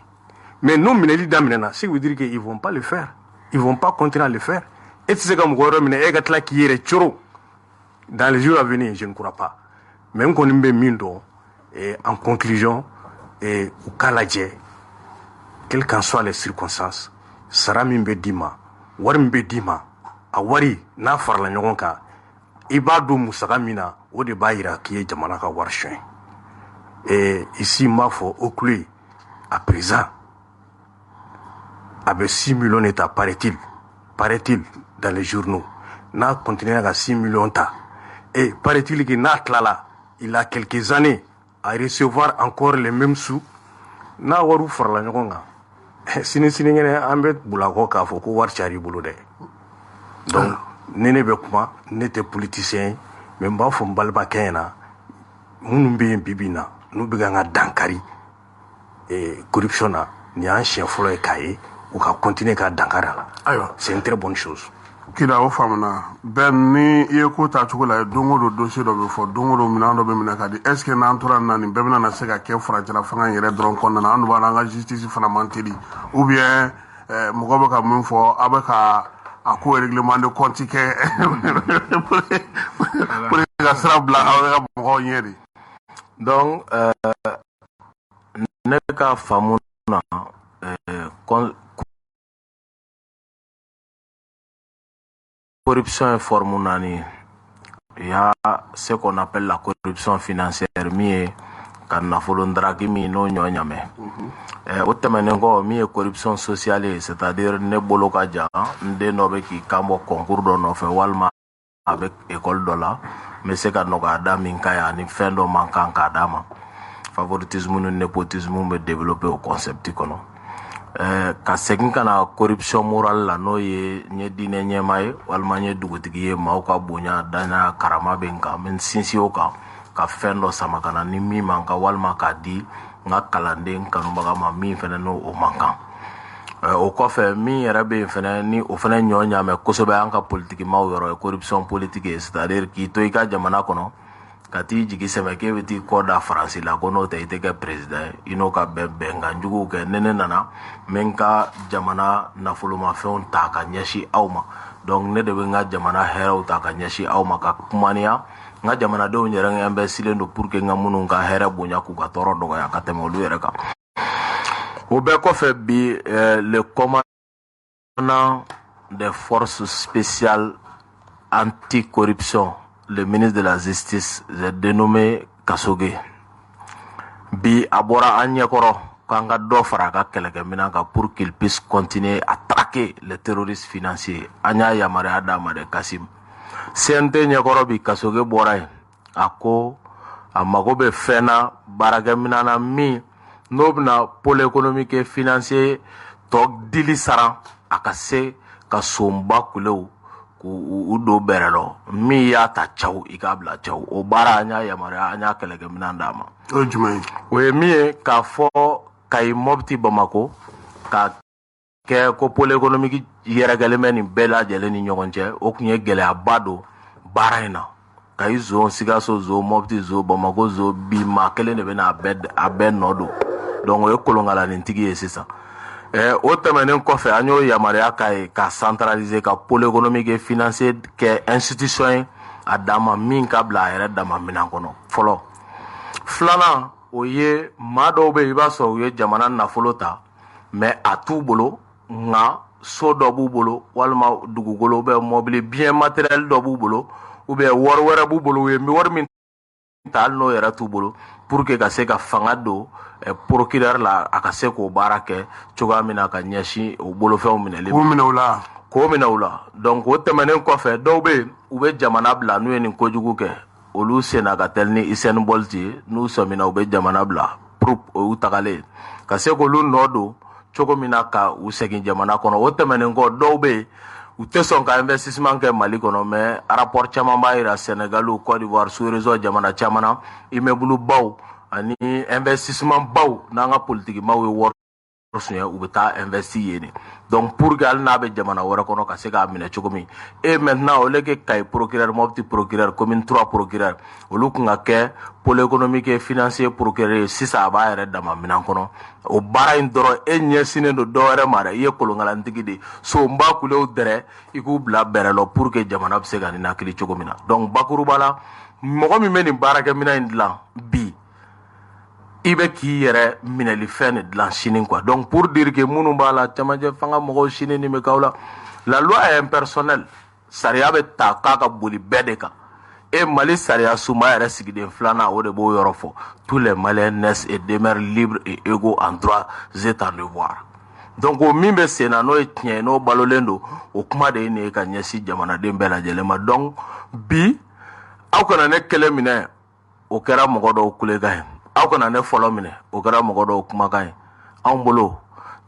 Mais nous mineli daminɛna, ce qui veut dire qu'ils vont pas le faire. Ils vont pas continuer à le faire. Et tu sais comme mɔgɔ wɛrɛ minɛ e ka tila k'i yɛrɛ coro. Dans les jours à venir, je ne crois pas. Mais on connaît bien Mindo. Et en conclusion, ou k'a lajɛ, quelles qu'en soient les circonstances, sara min bɛ d'i ma, wari min bɛ d'i ma, a wari n'a farala ɲɔgɔn kan, i b'a don musaka min na, o de b'a yira k'i ye jamana ka wari suɲɛ. Et ici, n b'a fɔ au clé, à présent, avec 6 millions d'États, paraît-il, dans les journaux, n'a continué à 6 millions d'États. Et paraît-il que n'a là, il a quelques années à recevoir encore les mêmes sous. N'a waru farla ɲɔgɔn kan. Sini ngene an bɛ bulakɔ k'a fɔ ko wari cari bolo dɛ. Donc ni ne bɛ kuma ne tɛ politicien ye mais n b'a fɔ n balimakɛ ɲɛna minnu bɛ yen bi bi in na n'u bɛ ka n ka dankari corruption na nin y'an siɲɛ fɔlɔ ye k'a ye u ka continuer ka dankari a la. Ayiwa c'est une très bonne chose. Kira o faamuna bɛn ni i ye ko ta cogo la don o don dossier dɔ bɛ fɔ don o don minɛn dɔ bɛ minɛ ka di est ce que n'an tora nin na nin bɛɛ bɛna na se ka kɛ furancɛla fanga in yɛrɛ dɔrɔn kɔnɔna na an dun b'a dɔn an ka justice fana man teli ou bien mɔgɔ bɛ ka min fɔ a bɛ ka a ko règlement de compte kɛ pour ka sira bila aw ka mɔgɔw ɲɛ de. Donc ne ka faamu na corruption est forme nani. Il y a ce qu'on appelle la corruption financière, mi kan nafolo ndraki mi no nyonyame. O temenengo mi corruption sociale, c'est-à-dire ne bolo ka ja nde no be ki kambo concours do no fe walma avec école dola, mais c'est ka no ga da min kaya ni fendo mankan ka dama. Favoritisme ou népotisme me développer au concept kono. Ka segin kana corruption morale la no ye nye dine nyema ye walma nye dugutigi ye ma ka bonya dana karama benka men sinsi oka ka fendo sama kana ni mi manka walma ka di nga kalande kanu baga ma mi fene no o manka o kofe mi yɛrɛ be fene ni o fene ɲɔ ɲame kosɛbɛ an ka politique maw yɔrɔ corruption politique c'est-à-dire k'i to i ka jamana kɔnɔ ka t'i jigi sɛmɛ k'e bɛ t'i kɔ da faransi la ko n'o tɛ i tɛ kɛ président ye i n'o ka bɛnkan juguw kɛ ne nana n bɛ n ka jamana nafolomafɛnw ta ka ɲɛsin aw ma donc ne de bɛ n ka jamana hɛrɛw ta ka ɲɛsin aw ma ka kumaniya n ka jamanadenw yɛrɛ investilen don pour que n ka minnu ka hɛrɛ bonya k'u ka tɔɔrɔ dɔgɔya ka tɛmɛ olu yɛrɛ kan o bɛɛ kɔfɛ bi le commandant des forces spéciales anti-corruption le ministre de la Justice, j'ai dénommé Kasoge. Bi abora anyekoro kanga do faraka keleke minanga pour qu'il puisse continuer à traquer les terroristes financiers. Anya yamare adama de Kasim. Sente nyekoro bi Kasoge borai. Ako amagobe fena baraka minana mi nobna pôle économique et financier tok dili saran akase kasomba kuleu u do berelo mi ya ta chaw ikabla chaw o bara anya yamara anya kelege minandama o jumai we mi ka fo kay mobti Bamako ka ke ko pôle économique yere galeme ni bela jele ni ñogonje o kunye gele abado baraina kay zo sigaso zo mobti zo Bamako zo bi ma kele ne bena abed nodo donc o kolongala ni tigi esisa o tɛmɛnen kɔfɛ an y'o yamaruya ka centraliser ka pôle économique et financier kɛ institution ye a dama min ka bila a yɛrɛ dama minan kɔnɔ fɔlɔ filanan o ye maa dɔw bɛ i b'a sɔrɔ u ye jamana nafolo ta mais a t'u bolo nka so dɔ b'u bolo walima dugukolo ou bien mobili bien matériel dɔ b'u bolo ou bien wari wɛrɛ b'u bolo u ye wari min ta hali n'o yɛrɛ t'u bolo pour que ka se ka fanga don procureur la a ka se k'o baara kɛ cogoya min na ka ɲɛsin o bolofɛnw minɛli k'o minɛ u la donc o tɛmɛnen kɔfɛ dɔw bɛ yen u bɛ jamana bila n'u ye nin kojugu kɛ olu senna ka tɛli ni Usain Bolt ye n'u sɔmina u bɛ jamana bila pour o y'u tagalen ka se k'olu nɔ don cogo min na ka u segin jamana kɔnɔ o tɛmɛnen kɔ dɔw bɛ yen u tɛ sɔn ka investissement kɛ Mali kɔnɔ mais rapport caman b'a jira Sénégal ou Côte d'Ivoire sous-région jamana caman na immeuble baw ani investissement baw n'an ka politique maw ye wari ou beta investi donc pour gal na be jamana wara kono ka se ka mine chokomi et maintenant au lieu que kay procureur mobti procureur commune 3 procureur au lieu nga ke pôle économique et financier procureur si ça ba yere dama minan kono o bara indoro e nyesine do dore mara ye kolongala ntigidi so mba kule o dere iku bla berelo pour que jamana be se ga ni nakili chokomina donc bakuru bala mogo mi meni barake mina indlan bi ibe ki yere mineli fene de la chine quoi donc pour dire que munu bala tamaje fanga mogo chine ni me kawla la loi est impersonnelle saria be ta kaka boli bedeka et mali saria suma yere sigide flana o de bo yorofo tous les maliens naissent et demeurent libres et égaux en droit et en devoir donc o mimbe sena no etnie no balolendo o kuma de ne ka nyesi jamana de mbela jelema donc bi aw kana ne kele mine o kera mogo do kule gahen aw kana ne folo mine o kɛra mɔgɔ dɔw kumakan ye anw bolo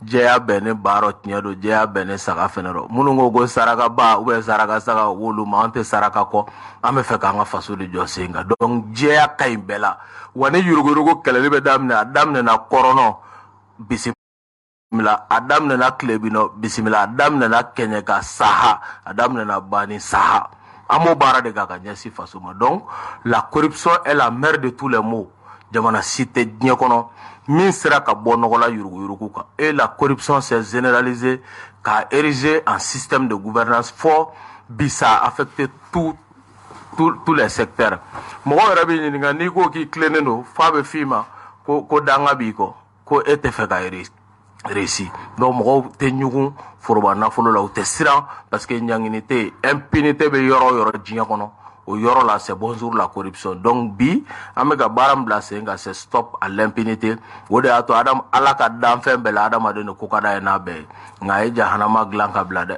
jɛya bɛn ne baara tiɲɛ don jɛya bɛn ne saga fɛnɛ dɔ minnu ko saraka ba ou bien saraka saga wolu ma an tɛ saraka kɔ an bɛ fɛ k'an ka faso de jɔ sen kan donc jɛya ka ɲi bɛɛ la wa ni yuruguyurugu kɛlɛli bɛ daminɛ a daminɛna kɔrɔnɔ bisimila a daminɛna kilebinɔ bisimila a daminɛna kɛɲɛka saha a daminɛna bani saha an b'o baara de kan ka ɲɛsin faso ma donc la corruption est la mère de tous les maux jamana cité diɲɛ kɔnɔ min sera ka bɔ nɔgɔla yuruguyurugu kan et la corruption s'est généralisée qu'a érigé en système de gouvernance fort bi ça a affecté tous les secteurs mɔgɔ yɛrɛ bɛ ɲininka n'i ko k'i tilennen don f'a bɛ f'i ma ko danga b'i kɔ ko e tɛ fɛ ka réussi donc mɔgɔw tɛ ɲugun foroba nafolo la u tɛ siran parce que ɲangini tɛ yen impunité bɛ yɔrɔ o yɔrɔ diɲɛ kɔnɔ au yɔrɔ la c'est bonjour la corruption donc bi an bɛ ka baara min bila sen kan c'est stop à l'impunité o de y'a to ala ka danfɛn bɛɛ la adamaden de ko ka d'a ye n'a bɛɛ ye nka a ye jahanama dilan ka bila dɛ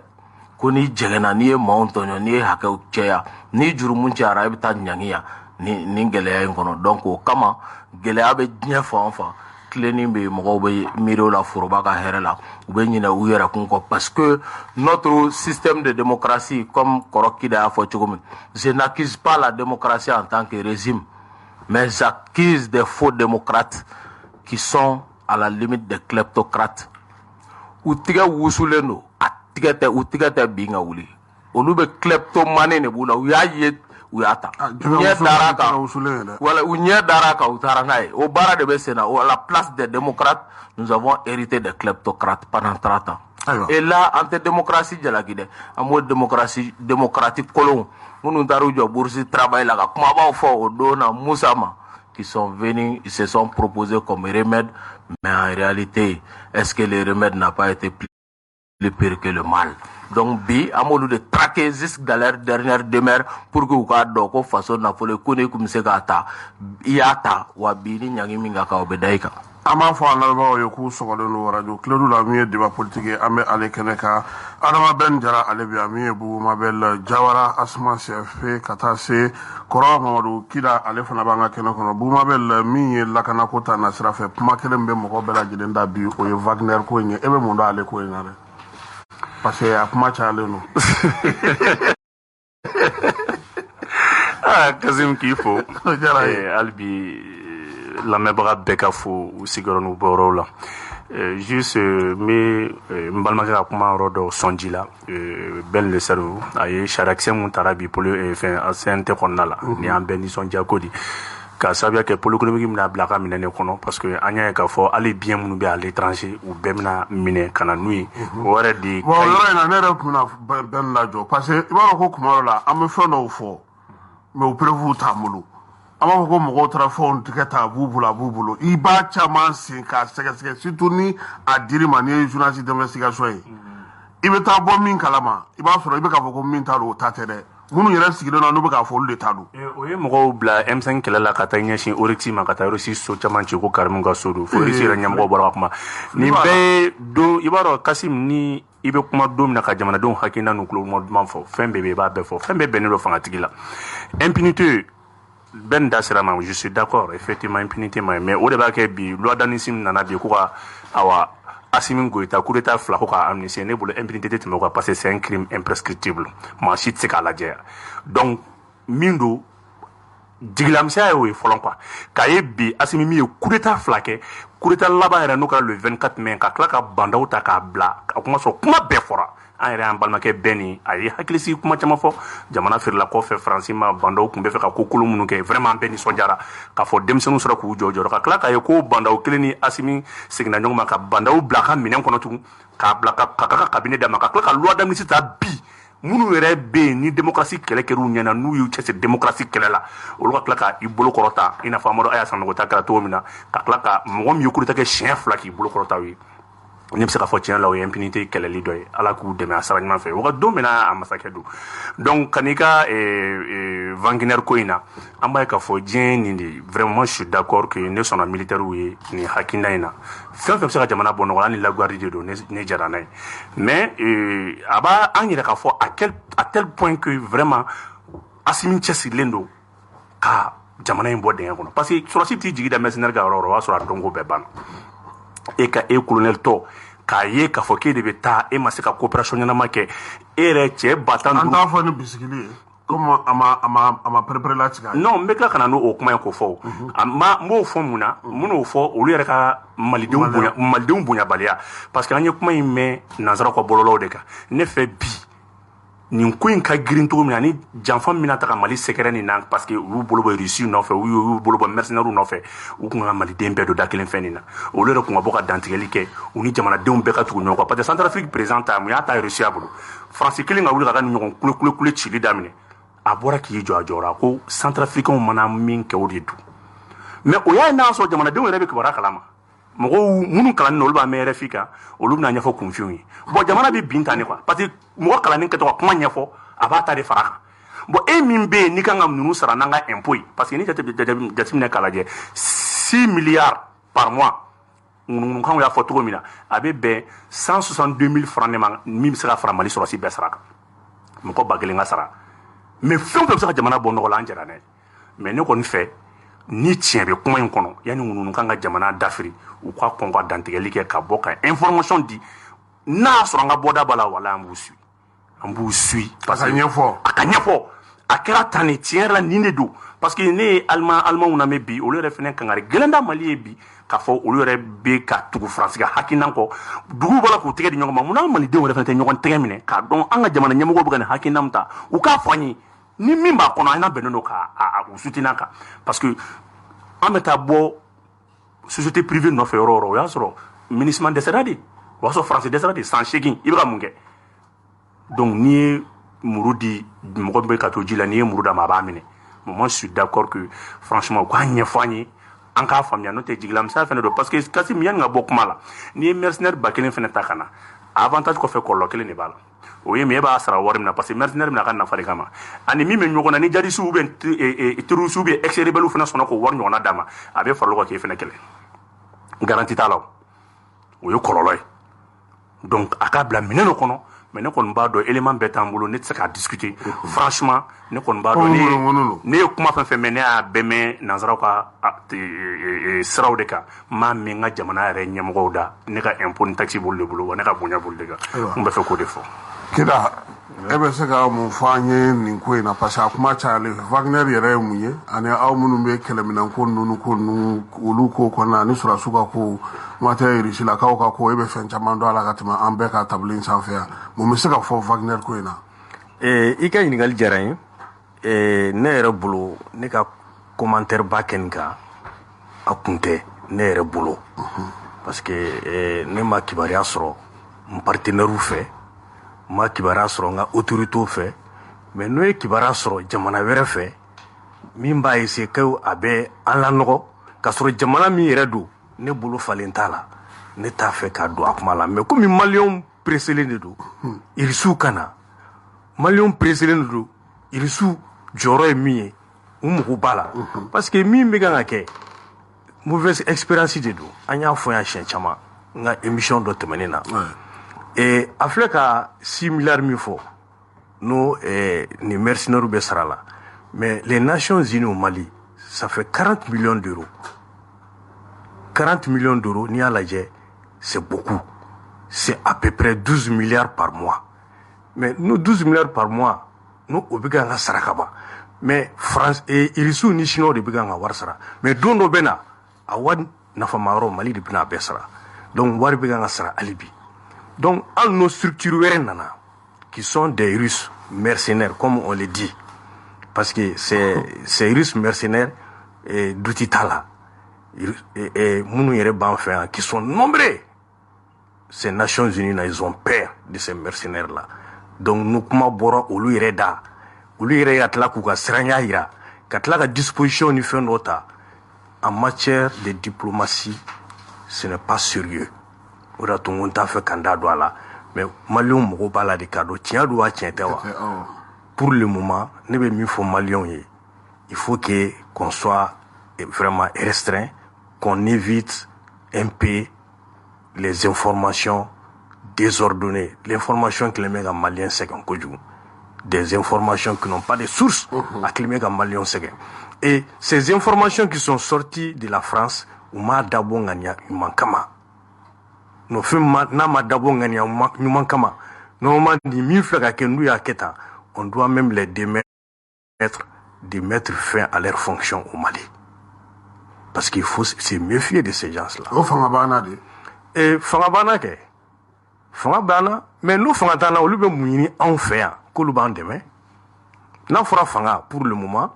ko n'i jɛngɛnna n'i ye maaw tɔɲɔ n'i ye hakɛw cɛya n'i jurumu cayara i bɛ taa ɲangi yan ni gɛlɛya in kɔnɔ donc o kama gɛlɛya bɛ diɲɛ fan o fan tilenni bɛ mɔgɔw bɛ miiriw la foroba ka hɛrɛ la u bɛ ɲinɛ u yɛrɛ kun kɔ parce que notre système de démocratie comme kɔrɔ Kida y'a fɔ cogo min je n'accuse pas la démocratie en tant que régime mais j'accuse des faux démocrates qui sont à la limite des kleptocrates u tigɛ wusulen don u tigɛ tɛ bin ka wuli olu bɛ kleptomane de b'u la u y'a ye u y'a ta ɲɛ dara kan wala u ɲɛ dara kan u taara n'a ye o baara de bɛ sen na à la place des démocrates nous avons hérité des kleptocrates pendant 30 ans et là an tɛ démocratie jalaki dɛ an b'o démocratie kolon minnu taara u jɔ bourse travail la ka kumabaw fɔ o don na Musa ma qui sont venus ils se sont proposés comme remède mais en réalité est-ce que le remède n'a pas été plus pire que le mal donc bi amolu de traquer jusqu'à leur dernière demeure pour que u ka dɔn ko faso nafolo ko ne kun bɛ se k'a ta i y'a ta wa bi ni ɲangi min ka kan o bɛ da i kan. an b'a fɔ an lamɛnbagaw ye k'u sɔgɔlen don radio Kiledu la min ye débat politique ye an bɛ ale kɛnɛ kan Adama Ben Jara ale bɛ yan min ye Bubu Mabel Jawara Asuma CFP ka taa se kɔrɔ Mamadu Kida ale fana b'an ka kɛnɛ kɔnɔ Bubu Mabel min ye lakanako ta na sira fɛ kuma kelen bɛ mɔgɔ bɛɛ lajɛlen da bi o ye Wagner ko in ye e bɛ mun dɔn ale ko in na dɛ parce que a kuma cayalen don. Kazim k'i fo hali bi lamɛnbaga bɛɛ ka fo u sigiyɔrɔ n'u bɔyɔrɔw la juste n balimakɛ ka kuma yɔrɔ dɔ sɔnji la Ben le Cerveau a ye sariyakisɛ mun taara bi CNT kɔnɔna la ni an bɛɛ nisɔndiya ko di ka sababuya kɛ pôle économique bɛna bila ka minɛ de kɔnɔ parce que an y'a ye k'a fɔ hali biɲɛ minnu bɛ à l'étranger u bɛɛ bɛna minɛ ka na n'u ye o yɛrɛ de bon yɔrɔ in na ne yɛrɛ tun bɛna Ben lajɔ parce que i b'a dɔn ko kuma dɔ la an bɛ fɛn dɔw fɔ mais o preuve t'an bolo an b'a fɔ ko mɔgɔw taara fɛnw tigɛ ta a b'u bolo i b'a caman sen k'a sɛgɛsɛgɛ surtout ni a dir'i ma n'i ye journaliste d'investigation ye i bɛ taa bɔ min kalama i b'a sɔrɔ i bɛ k'a fɔ ko min t'a don o ta tɛ dɛ minnu yɛrɛ sigilen na n'u bɛ k'a fɔ olu de ta don. o ye mɔgɔw bila M5 kɛlɛ la ka taa ɲɛsin Orix ma ka taa Orix so caman ci ko Karimu ka so don fo Orix yɛrɛ ɲɛmɔgɔ bɔra ka kuma nin bɛɛ ye don i b'a dɔn Kasim ni i bɛ kuma don min na ka jamanadenw hakilina n'u tuloma duman fɔ fɛn bɛɛ bɛ i b'a bɛɛ fɔ fɛn bɛɛ bɛnnen don fangatigi la impunité Ben da sira ma je suis d'accord effectivement impunité ma mais o de b'a kɛ bi loi d'amnistie nana bi ko ka awa Assimi Goïta coup d'état fila ko ka amnistie ne bolo impunité tɛ tɛmɛ o kan parce que c'est un crime imprescriptible maa si tɛ se k'a lajɛ donc min don jigilamsaya y'o ye fɔlɔ quoi k'a ye bi Asimi min ye coup d'état fila kɛ coup d'état laban yɛrɛ n'o kɛra le 24 mai ka tila ka bandaw ta k'a bila ka kuma sɔrɔ kuma bɛɛ fɔra an yɛrɛ an balimakɛ bɛɛ ni a ye hakilisigi kuma caman fɔ jamana feerela kɔfɛ Faransi ma bandaw tun bɛ fɛ ka ko kolon minnu kɛ vraiment an bɛɛ nisɔndiyara k'a fɔ denmisɛnninw sɔrɔ k'u jɔ ka tila k'a ye ko bandaw kelen ni Asimi seginna ɲɔgɔn ma ka bandaw bila ka minɛn kɔnɔ tugun k'a bila ka cabinet d'a ma ka tila ka loi d'amnistie ta bi minnu yɛrɛ bɛ yen ni démocratie kɛlɛ kɛr'u ɲɛna n'u y'u cɛsiri démocratie kɛlɛ la olu ka tila ka i bolo kɔrɔta i n'a fɔ Amadu Aya Sanɔgɔta kɛra cogo min na ka tila ka mɔgɔ min ye coup d'état kɛ siɲɛ 2 k'i bolo kɔrɔta o ye ne bɛ se k'a fɔ tiɲɛ la o ye impunité kɛlɛli dɔ ye ala k'u dɛmɛ a sara ɲuman fɛ wagati don min na a masakɛ don donc ka n'i ka Wagner ko in na an b'a ye k'a fɔ diɲɛ nin de vraiment je suis d'accord que ne sɔnna militaires ye nin hakilina in na fɛn o fɛn bɛ se ka jamana bɔ nɔgɔ la ni laguwari de don ne jara n'a ye mais a b'a an yɛrɛ k'a fɔ à tel point que vraiment Asimi cɛsirilen don ka jamana in bɔ dingɛ kɔnɔ parce que sɔrɔsi t'i jigi da mercenaire ka yɔrɔ o y'a sɔrɔ a dɔnko bɛɛ banna e ka colonel tɔ k'a ye k'a fɔ k'e de bɛ taa e ma se ka coopération ɲɛnama kɛ e yɛrɛ cɛ ba tan an t'a fɔ ni bisigili ye comme a ma pɛrɛpɛrɛla tigɛ non n bɛ tila ka na n'o kuma ye k'o fɔ n b'o fɔ mun na mun n'o fɔ olu yɛrɛ ka malidenw bonyabaliya parce que an ye kuma in mɛn nanzaraw ka bɔlɔlaw de kan ne fɛ bi nin ko in ka girin cogo min na ni janfa min na ta ka Mali sɛgɛrɛ nin na parce que olu bolo bɔ Russie nɔfɛ u y'u bolo bɔ mercenaires nɔfɛ u kun ka Maliden bɛɛ don da kelen fɛn nin na olu yɛrɛ kun ka bɔ ka dantigɛli kɛ u ni jamanadenw bɛɛ ka tugu ɲɔgɔn kan parce que Centrafrique président ta mun y'a ta Russie a bolo Faransi kelen ka wuli ka ni ɲɔgɔn kule cili daminɛ a bɔra k'i jɔ a jɔra ko Centrafricains mana min kɛ o de don mais o y'a ye n'a sɔrɔ jamanadenw yɛrɛ bɛ kibaruya kalama mɔgɔw minnu kalannen olu b'a mɛn RFI kan olu bɛna ɲɛfɔ kunfinw ye bon jamana bɛ bin tan de quoi parce que mɔgɔ kalannen kɛtɔ ka kuma ɲɛfɔ a b'a ta de fara kan bon e min bɛ yen n'i kan ka ninnu sara n'an ka impôt ye parce que ni jateminɛ k'a lajɛ 6 milliards par mois ŋunuŋunukanw y'a fɔ cogo min na a bɛ bɛn 162 000 francs de ma min bɛ se ka fara Mali sɔrɔsi bɛɛ sara kan mɔgɔ 1000 ka sara mais fɛn o fɛn bɛ se ka jamana bɔ nɔgɔ la an jɛra n'a ye mais ne kɔni fɛ ni tiɲɛ bɛ kuma in kɔnɔ yanni ŋunuŋunukan ka jamana dafiri u ka kɔn ka dantigɛli kɛ ka bɔ ka information di n'a sɔrɔ an ka bɔda b'a la wala an b'u suit parce que a ka ɲɛfɔ a kɛra tan de tiɲɛ yɛrɛ la nin de don parce que ne ye alimanw lamɛn bi olu yɛrɛ fɛnɛ kangari gɛlɛn da Mali ye bi k'a fɔ olu yɛrɛ bɛ ka tugu Faransi ka hakilina kɔ duguw b'a la k'u tɛgɛ di ɲɔgɔn ma munna Malidenw yɛrɛ fɛnɛ tɛ ɲɔgɔn tɛgɛ minɛ k'a dɔn an ka jamana ɲɛmɔgɔw bɛ ka nin hakilina min ta u k'a fɔ an ye ni min b'a kɔnɔ an n'a bɛnnen don ka u soutenir kan parce que an bɛ taa bɔ société privée nɔfɛ yɔrɔ o yɔrɔ o y'a sɔrɔ MINUSMA dɛsɛra de o y'a sɔrɔ Faransi dɛsɛra de san 8 i bɛ ka mun kɛ donc n'i ye muru di mɔgɔ min bɛ ka to ji la n'i ye muru d'a ma a b'a minɛ moi je suis d'accord que franchement u k'a ɲɛfɔ an ye an k'a faamuya n'o tɛ jigilamisa fɛnɛ don parce que Kassim yanni ka bɔ kuma la n'i ye mercenaire 1000 fɛnɛ ta ka na avantage kɔfɛ kɔlɔlɔ kelen de b'a la o ye mais e b'a sara wari min na parce que mercenaire bɛna ka nafa de kama ani min bɛ ɲɔgɔn na ni jadisiw ou bien terroristes ou bien ex-rebelles fɛnɛ sɔnna k'o wari ɲɔgɔnna d'a ma a bɛ far'o kan k'e fɛnɛ kɛlɛ garantie t'a la o ye kɔlɔlɔ ye donc a k'a bila minɛn dɔ kɔnɔ mais ne kɔni b'a dɔn élément bɛɛ t'an bolo ne tɛ se k'a discuter franchement ne kɔni b'a dɔn ne ye kuma fɛn fɛn mɛn ne y'a bɛɛ mɛn nanzaraw ka siraw de kan n m'a mɛn n ka jamana yɛrɛ ɲɛmɔgɔw da ne ka impôt ni taxe b'olu de bolo wa ne ka bonya b'olu de kan n bɛ fɛ k'o de fɔ. Kida e bɛ se ka mun fɔ an ye nin ko in na parce que a kuma cayalen Wagner yɛrɛ ye mun ye ani aw minnu bɛ kɛlɛminɛnko ninnu olu ko kɔnɔna ani surasiw ka ko kuma tɛ Rusilakaw ka ko e bɛ fɛn caman dɔn a la ka tɛmɛ an bɛɛ ka tabili sanfɛ yan mun bɛ se ka fɔ Wagner ko in na. I ka ɲininkali diyara n ye ne yɛrɛ bolo ne ka commentaire ba kɛ nin kan a kun tɛ ne yɛrɛ bolo parce que ne ma kibaruya sɔrɔ n partenaires fɛ n ma kibaruya sɔrɔ n ka autorités fɛ mais n'o ye kibaruya sɔrɔ jamana wɛrɛ fɛ min b'a essayer ko a bɛ an lanɔgɔ ka sɔrɔ jamana min yɛrɛ don ne bolo falen t'a la ne t'a fɛ ka don a kuma la mais comme maliyɛnw presselen de don irisiw ka na maliyɛnw presselen de don irisiw jɔyɔrɔ ye min ye u mago b'a la parce que min bɛ kan ka kɛ mauvaise expérience de don an y'a fɔ yan siɲɛ caman n ka émission dɔ tɛmɛnen na a filɛ ka 6 milliards min fɔ n'o ni mercenaires bɛ sara la mais les Nations Unies au Mali ça fait 40 millions d'euros 40 millions d'euros n'i y'a lajɛ c'est beaucoup c'est à peu près 12 milliards par mois mais nous 12 milliards par mois nous o bɛ ka an ka sara ka ban mais France et irisu ni chinois de biga nga warsara mais dondo bena awan nafa maro Mali de bina besara donc war biga nga sara alibi donc en nos structures nana qui sont des Russes mercenaires comme on le dit parce que ces Russes mercenaires et d'Outitala et Mounou Yere Banfin qui sont nombreux. Ces Nations Unies, là, ils ont peur de ces mercenaires-là. Donc, nous, comment bora ou lui reda, ou lui reda kuka seranya ira, katla la disposition ni fait nota. En matière de diplomatie, ce n'est pas sérieux. Ora tout le monde a fait candidat là, mais Malion moko bala de cadeau, tiens doit tiens tewa. Pour le moment, ne be mi faut Malion y. Il faut qu'on soit vraiment restreint, qu'on évite un peu les informations désordonnées, l'information que les méga maliens c'est qu'un cojou, des informations qui n'ont pas de source à que les méga maliens c'est. Et ces informations qui sont sorties de la France, ou ma d'abord gagné mankama. Nos films n'a ma d'abord gagné mankama. Normalement, ni mille frères que nous y keta, on doit même les démettre, de mettre fin à leur fonction au Mali. Parce qu'il faut se méfier de ces gens-là. Oh, Fangabana de. Et Fangabana ke. Fangabana, mais nous Fangatana, on lui veut mouiller en fait, Koulouban demain. N'a fera Fanga pour le moment,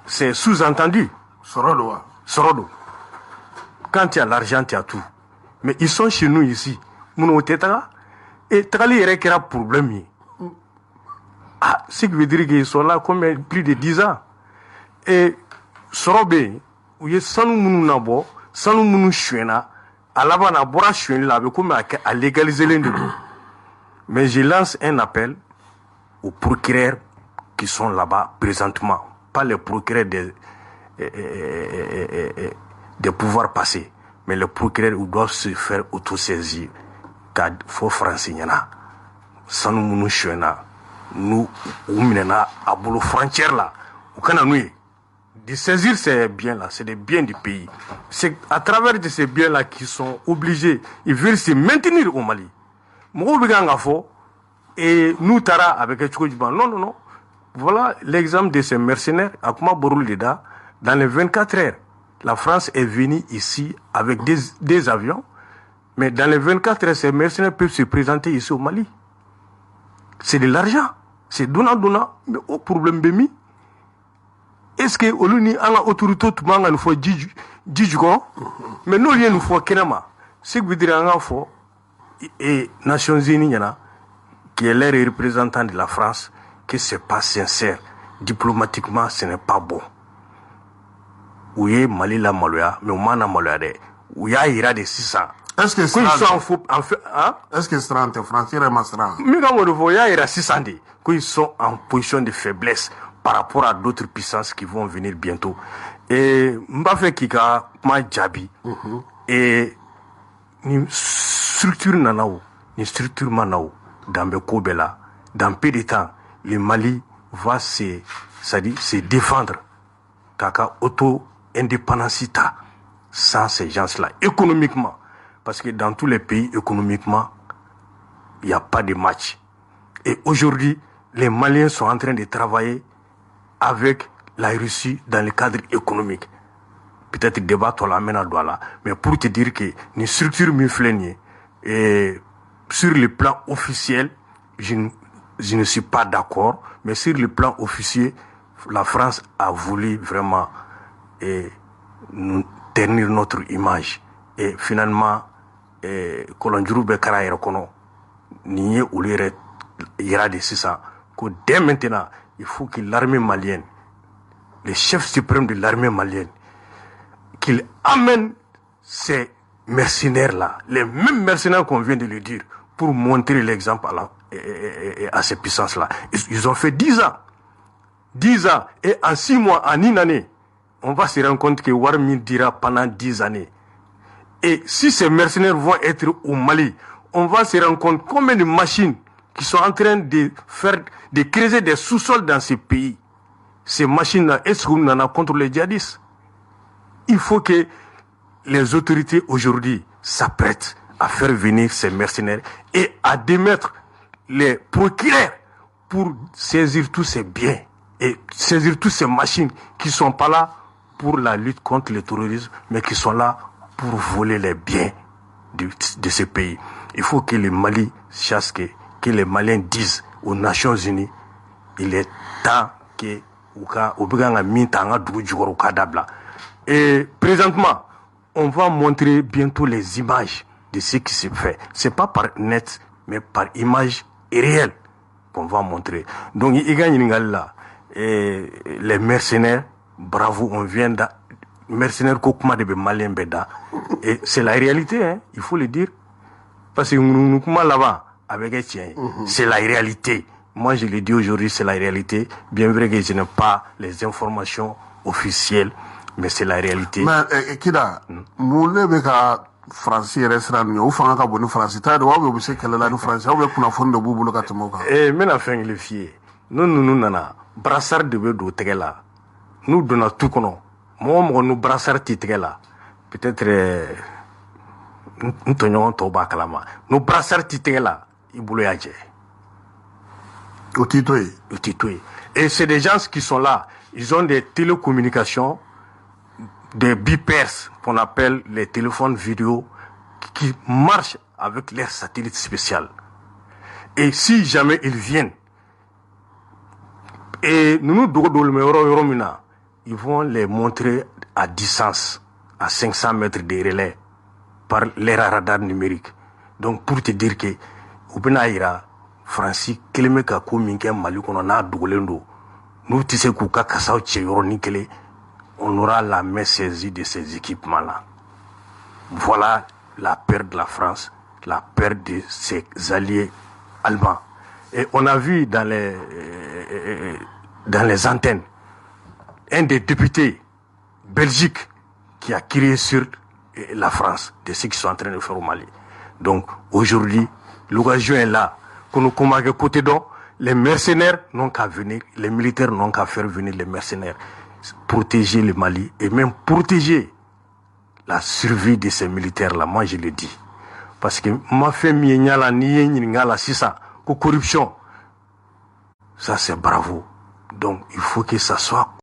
c'est sous-entendu. Sorodo. Sorodo. Quand il y a l'argent, il y a tout. Mais ils sont chez nous ici. Mounou Tetara. Et Trali est un problème. Ah, ce qui veut dire qu'ils sont là comme plus de 10 ans. Et Sorobé, où il y a 100 mounou nabo, 100 mounou chouena, à la bas na bora chouena, là, comme à légaliser l'individu. Mais je lance un appel aux procureurs qui sont là-bas présentement, pas les procureurs des pouvoirs passés, mais les procureurs doivent se faire autosaisir, car il faut français, sans nous chouena. Nous, on a à boulot frontière là, au Canada, de saisir ces biens-là, c'est des biens du pays. C'est à travers de ces biens-là qu'ils sont obligés, ils veulent se maintenir au Mali. Et nous, Tara, avec Tchoukoudjiban, non. Voilà l'exemple de ces mercenaires, à Kuma Borul-Leda, dans les 24 heures. La France est venue ici avec des avions, mais dans les 24 heures, ces mercenaires peuvent se présenter ici au Mali. C'est de l'argent. C'est donna, mais au problème bémi. Est-ce que Oluni a l'autorité tout le monde nous faut djidjugo, mais nous rien nous faut kenama. Ce que veut dire en faut et Nations Unies qui est l'air représentant de la France que c'est pas sincère. Diplomatiquement, ce n'est pas bon. Oui, Mali la maloya, mais Oumana maloya de. Oui, il y a des 600. Est-ce que c'est est-ce que c'est entre français et masra? Mais quand on voit, il y a 600 qui sont en position de faiblesse par rapport à d'autres puissances qui vont venir bientôt. Et Mbafe Kika, Ma Djabi, et une structure nanao, une structure manao, dans Bekobela, dans peu de temps, le Mali va se défendre. Kaka auto-indépendance sans ces gens-là, économiquement. Parce que dans tous les pays, économiquement, il n'y a pas de match. Et aujourd'hui, les Maliens sont en train de travailler avec la Russie dans le cadre économique. Peut-être débattre la main à Douala, mais pour te dire que une structure muflénier, et sur le plan officiel, je ne suis pas d'accord, mais sur le plan officiel, la France a voulu vraiment ternir notre image. Et finalement, Kolonjuru Bekara Yerokono, Niye Oulire ira de 600, que dès maintenant, il faut que l'armée malienne, le chef suprême de l'armée malienne, qu'il amène ces mercenaires-là, les mêmes mercenaires qu'on vient de le dire, pour montrer l'exemple à ces puissances-là. Ils ont fait 10 ans. 10 ans. Et en 6 mois, en une année, on va se rendre compte que Warmi dira pendant 10 années. Et si ces mercenaires vont être au Mali, on va se rendre compte combien de machines qui sont en train de creuser des sous-sols dans ces pays. Ces machines-là, est-ce qu'on en a contre les djihadistes? Il faut que les autorités aujourd'hui s'apprêtent à faire venir ces mercenaires et à démettre les procureurs pour saisir tous ces biens et saisir toutes ces machines qui sont pas là pour la lutte contre le terrorisme, mais qui sont là pour voler les biens de ce pays. Il faut que le Mali chasse, que les Maliens disent aux Nations Unies, il est temps que et présentement, on va montrer bientôt les images de ce qui se fait. C'est pas par net, mais par image réelle qu'on va montrer. Donc, il gagne là. Et les mercenaires, bravo, on vient de mercenaires Kokuma de Malien Beda. Et c'est la réalité, hein, il faut le dire. Parce que nous là-bas, avec les tiens, c'est la réalité. Moi, je le dis aujourd'hui, c'est la réalité. Bien vrai que je n'ai pas les informations officielles, mais c'est la réalité. Mais, Kida, moule beka français restaurant, ou fanga ka boni français, ta de wa be se kala la français, ou be kuna fondo bubu lo katmoka. Mena fin le fier. Nous nana brassard de do tegela. Nous donna tout kono. Moi nous brassard ti tegela. Peut-être nous tonyon to ba kalama. Nous brassard ti tegela, ibulo yaje. Et c'est des gens qui sont là. Ils ont des télécommunications, des bipers, qu'on appelle les téléphones vidéo, qui marchent avec leurs satellites spéciaux. Et si jamais ils viennent, et ils vont les montrer à distance, à 500 mètres de relais, par leur radar numérique. Donc pour te dire que, Francis Kelemeka Kominke Mali kono na dugolendo nous tisse kuka kasao tcheyoro nikele on aura la main saisie de ces équipements là. Voilà la perte de la France, la perte de ses alliés allemands. Et on a vu dans les antennes un des députés belgiques qui a crié sur la France de ce qu'ils sont en train de faire au Mali. Donc aujourd'hui l'occasion est là. Côté donc, les mercenaires n'ont qu'à venir, les militaires n'ont qu'à faire venir les mercenaires, protéger le Mali et même protéger la survie de ces militaires-là. Moi, je le dis. Parce que ma famille n'y a la c'est ça, corruption. Ça, c'est bravo. Donc, il faut que ça soit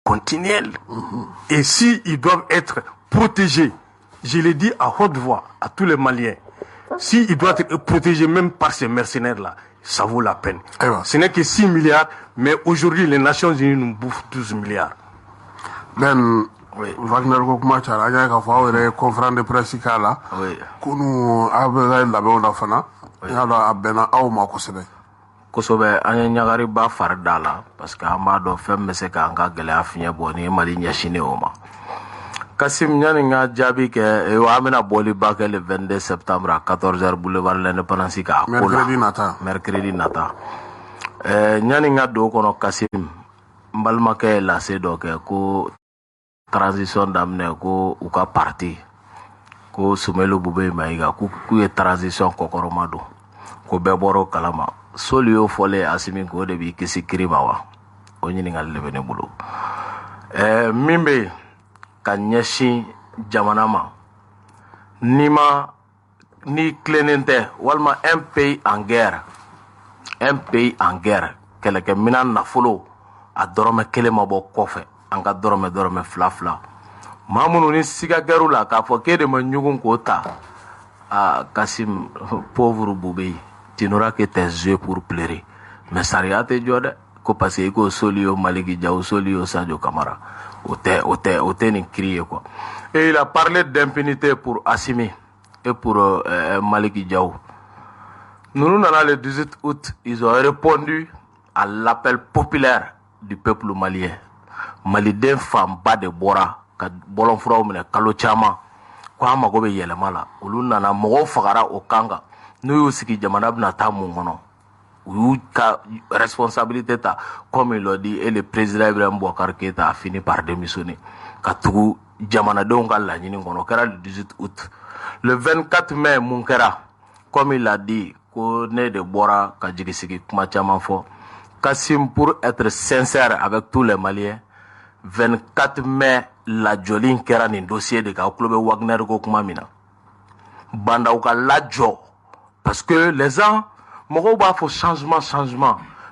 continuel. Et s'ils doivent être protégés, je le dis à haute voix à tous les Maliens, s'il doit être protégé même par ces mercenaires-là, ça vaut la peine. Ce n'est que 6 milliards, mais aujourd'hui, les Nations Unies nous bouffent 12 milliards. Ben, Wagner Kokuma Chara, il y a une conférence de presse là. Nous avons la bonne fana. Il y a la bena auma Kosobe. Kosobe, anya nyagari ba fardala, parce que Amado fait meseka anga gele afinya boni mali nyashine oma. Kassim Nyaninga Djabi ke Amina Boli Baké le 22 septembre à 14h boulevard l'indépendance à mercredi nata. Nyaninga do kono Kassim Mbalmake la sedo ke ko transition d'amne ko uka parti ko Sumelu Bube Maiga ku transition kokoromado ko beboro kalama solio fole asimi ko de bi kisi krimawa o nyininga le bene bulu mimbe Kanyeshi Jamanama Nima ni clénente walma un pays en guerre keleke minan nafolo a dorome kelema bo kofe anga dorome fla mamunu ni siga garu la ka fo kede ma nyugun ko ta a Kassim pauvre boubé tu n'auras que tes yeux pour pleurer mais ça rien te jode ko passé ko solio Maliki Diaw solio Sadio Camara Ote ni crié quoi. Et il a parlé d'impunité pour Assimi et pour Maliki Diaw. Nous, le 18 août, ils ont répondu à l'appel populaire du peuple malien. Maliden femme bas de Bora, ka bolon fura mene kalo chama, kwa magobe yele mala. Ulu nana mogo fagara okanga. Nous aussi jamana bna ta mungono. Ou ta responsabilité ta, comme il l'a dit, et le président Ibrahim Boubacar Keïta a fini par démissionner. Katougou, Djamana Donga la le 18 août. Le 24 mai, Munkera, comme il l'a dit, qu'on est de Bora, Kadjirisiki, Kumachamafo. Kassim, pour être sincère avec tous les Maliens, 24 mai, la Jolin Kera, un dossier de Kaouklobe Wagner Gokumamina. Bandauka la Jo. Parce que les gens, Moroba faut changement.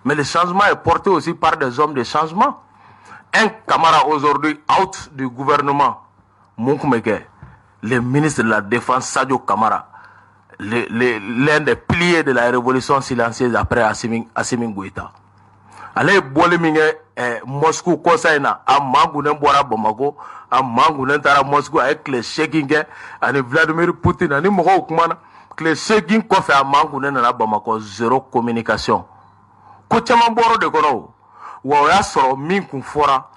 Mais le changement est porté aussi par des hommes de changement. Un Camara aujourd'hui out du gouvernement, Moukmeke, le ministre de la Défense Sadio Camara, l'un des piliers de la révolution silencieuse après Assimi Goïta. Ale boli minge Moscou kosaina a mangunen bora Bamako a mangunen tara Moscou avec les shaking ani Vladimir Poutine ani mogo kumana les shaking ko fait a mangunen na Bamako zéro communication ko chama boro de kono wa ya soro min kun fora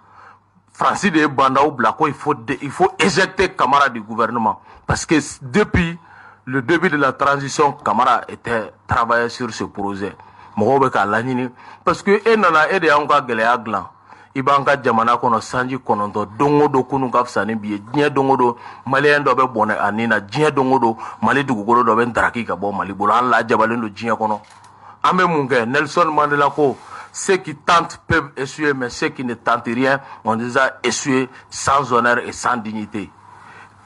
Francis de banda ou blako il faut éjecter Camara du gouvernement parce que depuis le début de la transition Camara était travaillé sur ce projet. Mogobe ka laɲini parce que e nana e de y'anw ka gɛlɛya dilan i b'an ka jamana kɔnɔ sanji kɔnɔntɔn don o don kunu ka fisa ni bi ye diɲɛ don o don maliyɛn dɔ bɛ bɔnɛ a nin na diɲɛ don o don mali dugukolo dɔ bɛ ndaraki ka bɔ mali bolo an lajabalen don diɲɛ kɔnɔ an bɛ mun kɛ Nelson Mandela ko ceux qui tentent peuvent essuyer mais ceux qui ne tentent rien ont déjà essuyé sans honneur et sans dignité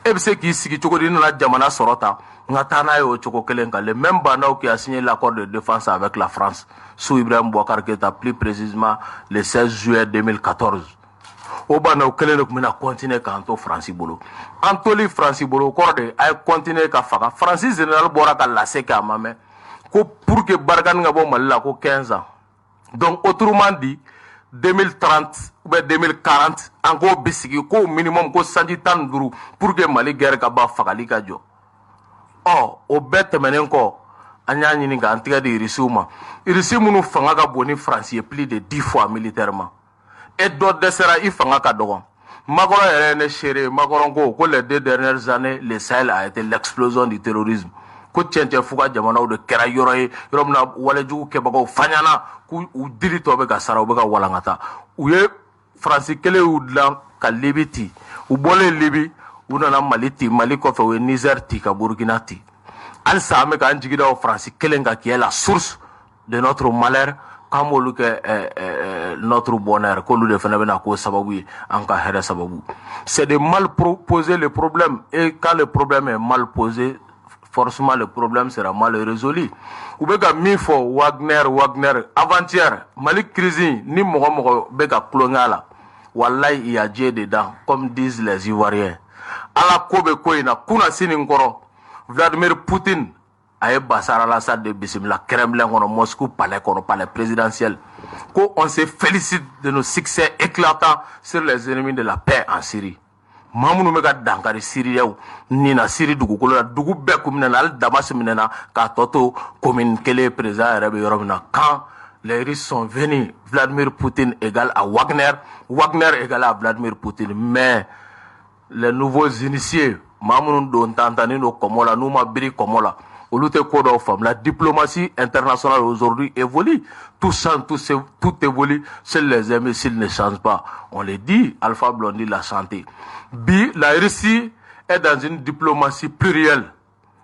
e bɛ se k'i sigi cogo di i nana jamana sɔrɔ ta le même Banao qui a signé l'accord de défense avec la France sous Ibrahim Boubacar Keïta, plus précisément le 16 juillet 2014. Au Banao Kelen a continué à Francis Bolo. Antoli Francis Bolo a continué à faire. Francis Général Boraka l'a séqué à ma main. Pour que Bargan Gabo Malila 15 ans. Donc autrement dit, 2030 ou 2040, encore bisiki, au minimum, 110 ans pour que Mali guerre Gaba Fakali Kadjo. Oh, au bête menenko, anya nyini ga antiga de Irisuma. Irisimu nu fanga ka boni France est plus de 10 fois militairement. Et d'autres desera i fanga ka dogon. Magoro ere ne chere, magoro ko les 2 dernières années, le Sahel a été l'explosion du terrorisme. Ko tiente fuga jamana de kera yoroye, yoromna waleju kebago fanyana ku u diri to be ka sara be ka walangata. Uye France kele u dlan ka libiti. U bole libi unana maliti maliko fe we Niger ti ka Burkina ti al same ka njigida o France kelenga qui est la source de notre malheur comme olu ke notre bonheur ko lu de fena bena ko sababu anka hera sababu c'est de mal poser le problème et quand le problème est mal posé forcément le problème sera mal résolu ou be ka mifo Wagner avant-hier Malik crise ni mogo be ka klongala wallahi il y a Dieu dedans comme disent les Ivoiriens. Ala kobe koina kuna sini nkoro Vladimir Poutine aye Bachar al-Assad de Bismillah Kremlin kono Moscou palais présidentiel ko on se félicite de nos succès éclatants sur les ennemis de la paix en Syrie mamunu meka dankari Syrie ni na Syrie dugukolo la dugu be kumina al Damas minena ka toto commune kele président rebe yoromna quand les Russes sont venus Vladimir Poutine égale à Wagner égale à Vladimir Poutine mais les nouveaux initiés, Mamoun don tantani no komola, nous ma biri komola. La diplomatie internationale aujourd'hui évolue. Tout évolue. Seuls les imbéciles ne changent pas. On le dit, Alpha Blondy l'a chanté. La Russie est dans une diplomatie plurielle,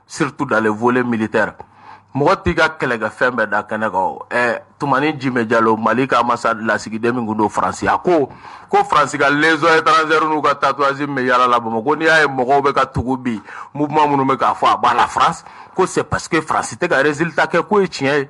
surtout dans les volets militaires. Motiga kelega fembe da kenego tumani Jimé Diallo Malika ambassade la sigidemi ngundo France ko France ga lezo étranger nu ka tatouage me yala la Bamako ni ay mogo be ka tugubi mouvement munu me ka fa ba la France ko c'est parce que France te ga résultat ke ko tien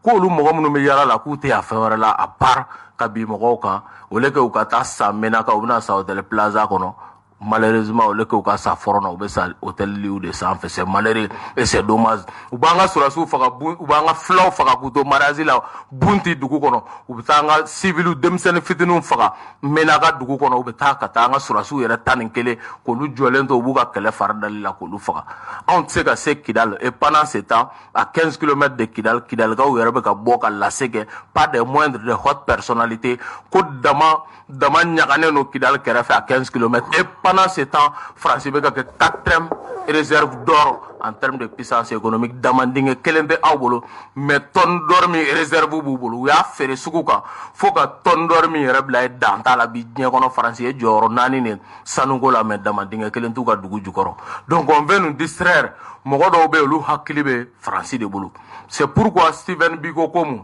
ko lu mogo munu me yala la ku te affaire la à part ka bi mogo ka ole ke u ka ta sa mena ka ubna sa hotel plaza kono malheureusement le ko ka sa forona ou sa hôtel liu de ça en fait c'est malheureux et c'est dommage ou banga surasu faka ou banga flow faka kuto marazi la bunti dugu kono ou tanga civil demsen fitinu faka menaga dugu kono ou ta ka tanga surasu yere taninkele ko lu jolento buga kele fardal la ko lu faka on sait que c'est Kidal et pendant ce temps à 15 km de Kidal ga yere be ka boka la sege pas de moindre de haute personnalité ko dama nyagane no Kidal kere fait à 15 km et pendant ce temps, France a 4e réserve d'or en termes de puissance économique. Damanding kelembe awolo, mais ton dormi réserve boubolo. Ya fere sukuka. Faut que ton dormi rebla dans la bidien qu'on France et joro nanine sanugola mais damanding kelentuka dugu jukoro. Donc on veut nous distraire. Mogodo be lu hakilibe France de boulot. C'est pourquoi Steven Biko Komu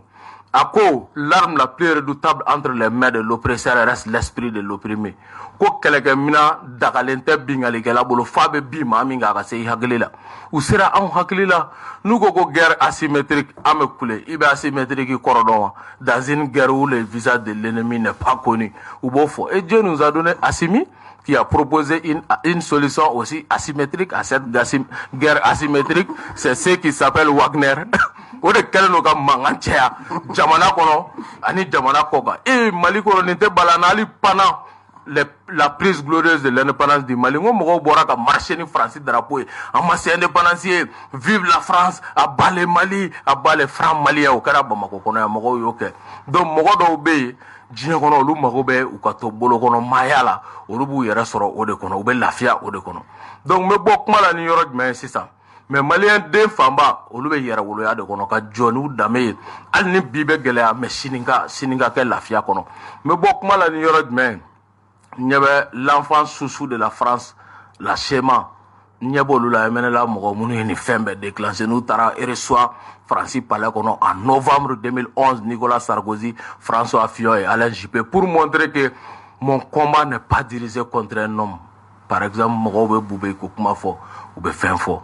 À quoi l'arme la plus redoutable entre les mains de l'oppresseur reste l'esprit de l'opprimé. Ko keleke mina dagalente bingalikela bolo fabe bi ma minga ka se haglila. U sera an haglila nous ko guerre asymétrique ame coulé ibe asymétrique corodon dans une guerre où le visage de l'ennemi n'est pas connu. Ou bofo et Dieu nous a donné Assimi qui a proposé une solution aussi asymétrique à cette guerre asymétrique, c'est ce qui s'appelle Wagner. O de kɛlen no ka mankan cɛya jamana kɔnɔ ani jamana kɔkan Mali kɔnɔ nin tɛ balanali pendant la prise glorieuse de l'indépendance du Mali ngo mɔgɔw bɔra ka marcher ni France drapeau ye an ma se indépendance ye vive la France a bas le Mali a bas les francs maliens o kɛra Bamako kɔnɔ yan mɔgɔw y'o kɛ donc mɔgɔ dɔw bɛ yen diɲɛ kɔnɔ olu mago bɛ u ka to bolo kɔnɔ maaya la olu b'u yɛrɛ sɔrɔ o de kɔnɔ u bɛ lafiya o de kɔnɔ donc n bɛ bɔ kuma la ni yɔrɔ jumɛn ye sisan mais malien den fanba olu bɛ yɛrɛ woloya de kɔnɔ ka jɔ n'u danbe ye hali ni bi bɛ gɛlɛya mais sini ka kɛ lafiya kɔnɔ n bɛ bɔ kuma la ni yɔrɔ jumɛn n ɲɛ bɛ l'enfant chouchou de la France la schéma n ɲɛ b'olu la MNLA mɔgɔ minnu ye nin fɛn bɛɛ déclenché n'u taara RSOA Francis palais kɔnɔ en novembre 2011 Nicolas Sarkozy François Fillon et Alain Juppé pour montrer que mon combat n'est pas dirigé contre un homme par exemple mɔgɔw bɛ bube ko kuma fɔ u bɛ fɛn fɔ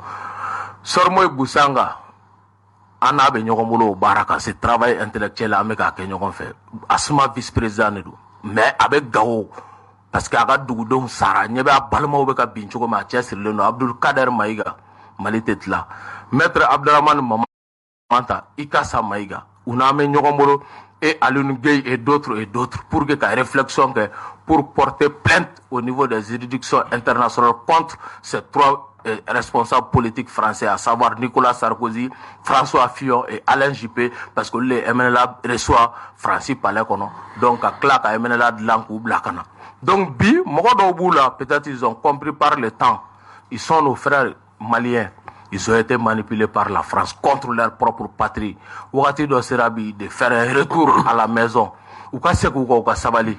Sormoy Boussanga an n'a bɛ ɲɔgɔn bolo o baara kan c'est travail intellectuel an bɛ k'a kɛ ɲɔgɔn fɛ Asuma vice-président de don mais a bɛ Gawo parce que a ka dugudenw sara ɲɛ bɛ a balimaw bɛ ka bin cogo min a cɛ sirilen don Abdul Kader Maïga Mali tɛ tila maître Abdraman Mamanta Ikasa Maïga u n'an bɛ ɲɔgɔn bolo et Alioune Gueye et d'autres pour que ka réflexion kɛ pour porter plainte au niveau des juridictions internationales contre ces trois responsables politiques français, à savoir Nicolas Sarkozy, François Fillon et Alain Juppé, parce que les MNLA reçoivent Francis Palais, donc à claque à MNLA de l'Ankou Blakana. Donc, peut-être ils ont compris par le temps, ils sont nos frères maliens, ils ont été manipulés par la France contre leur propre patrie. Ouati do Serabi de faire un retour à la maison, ou sabali,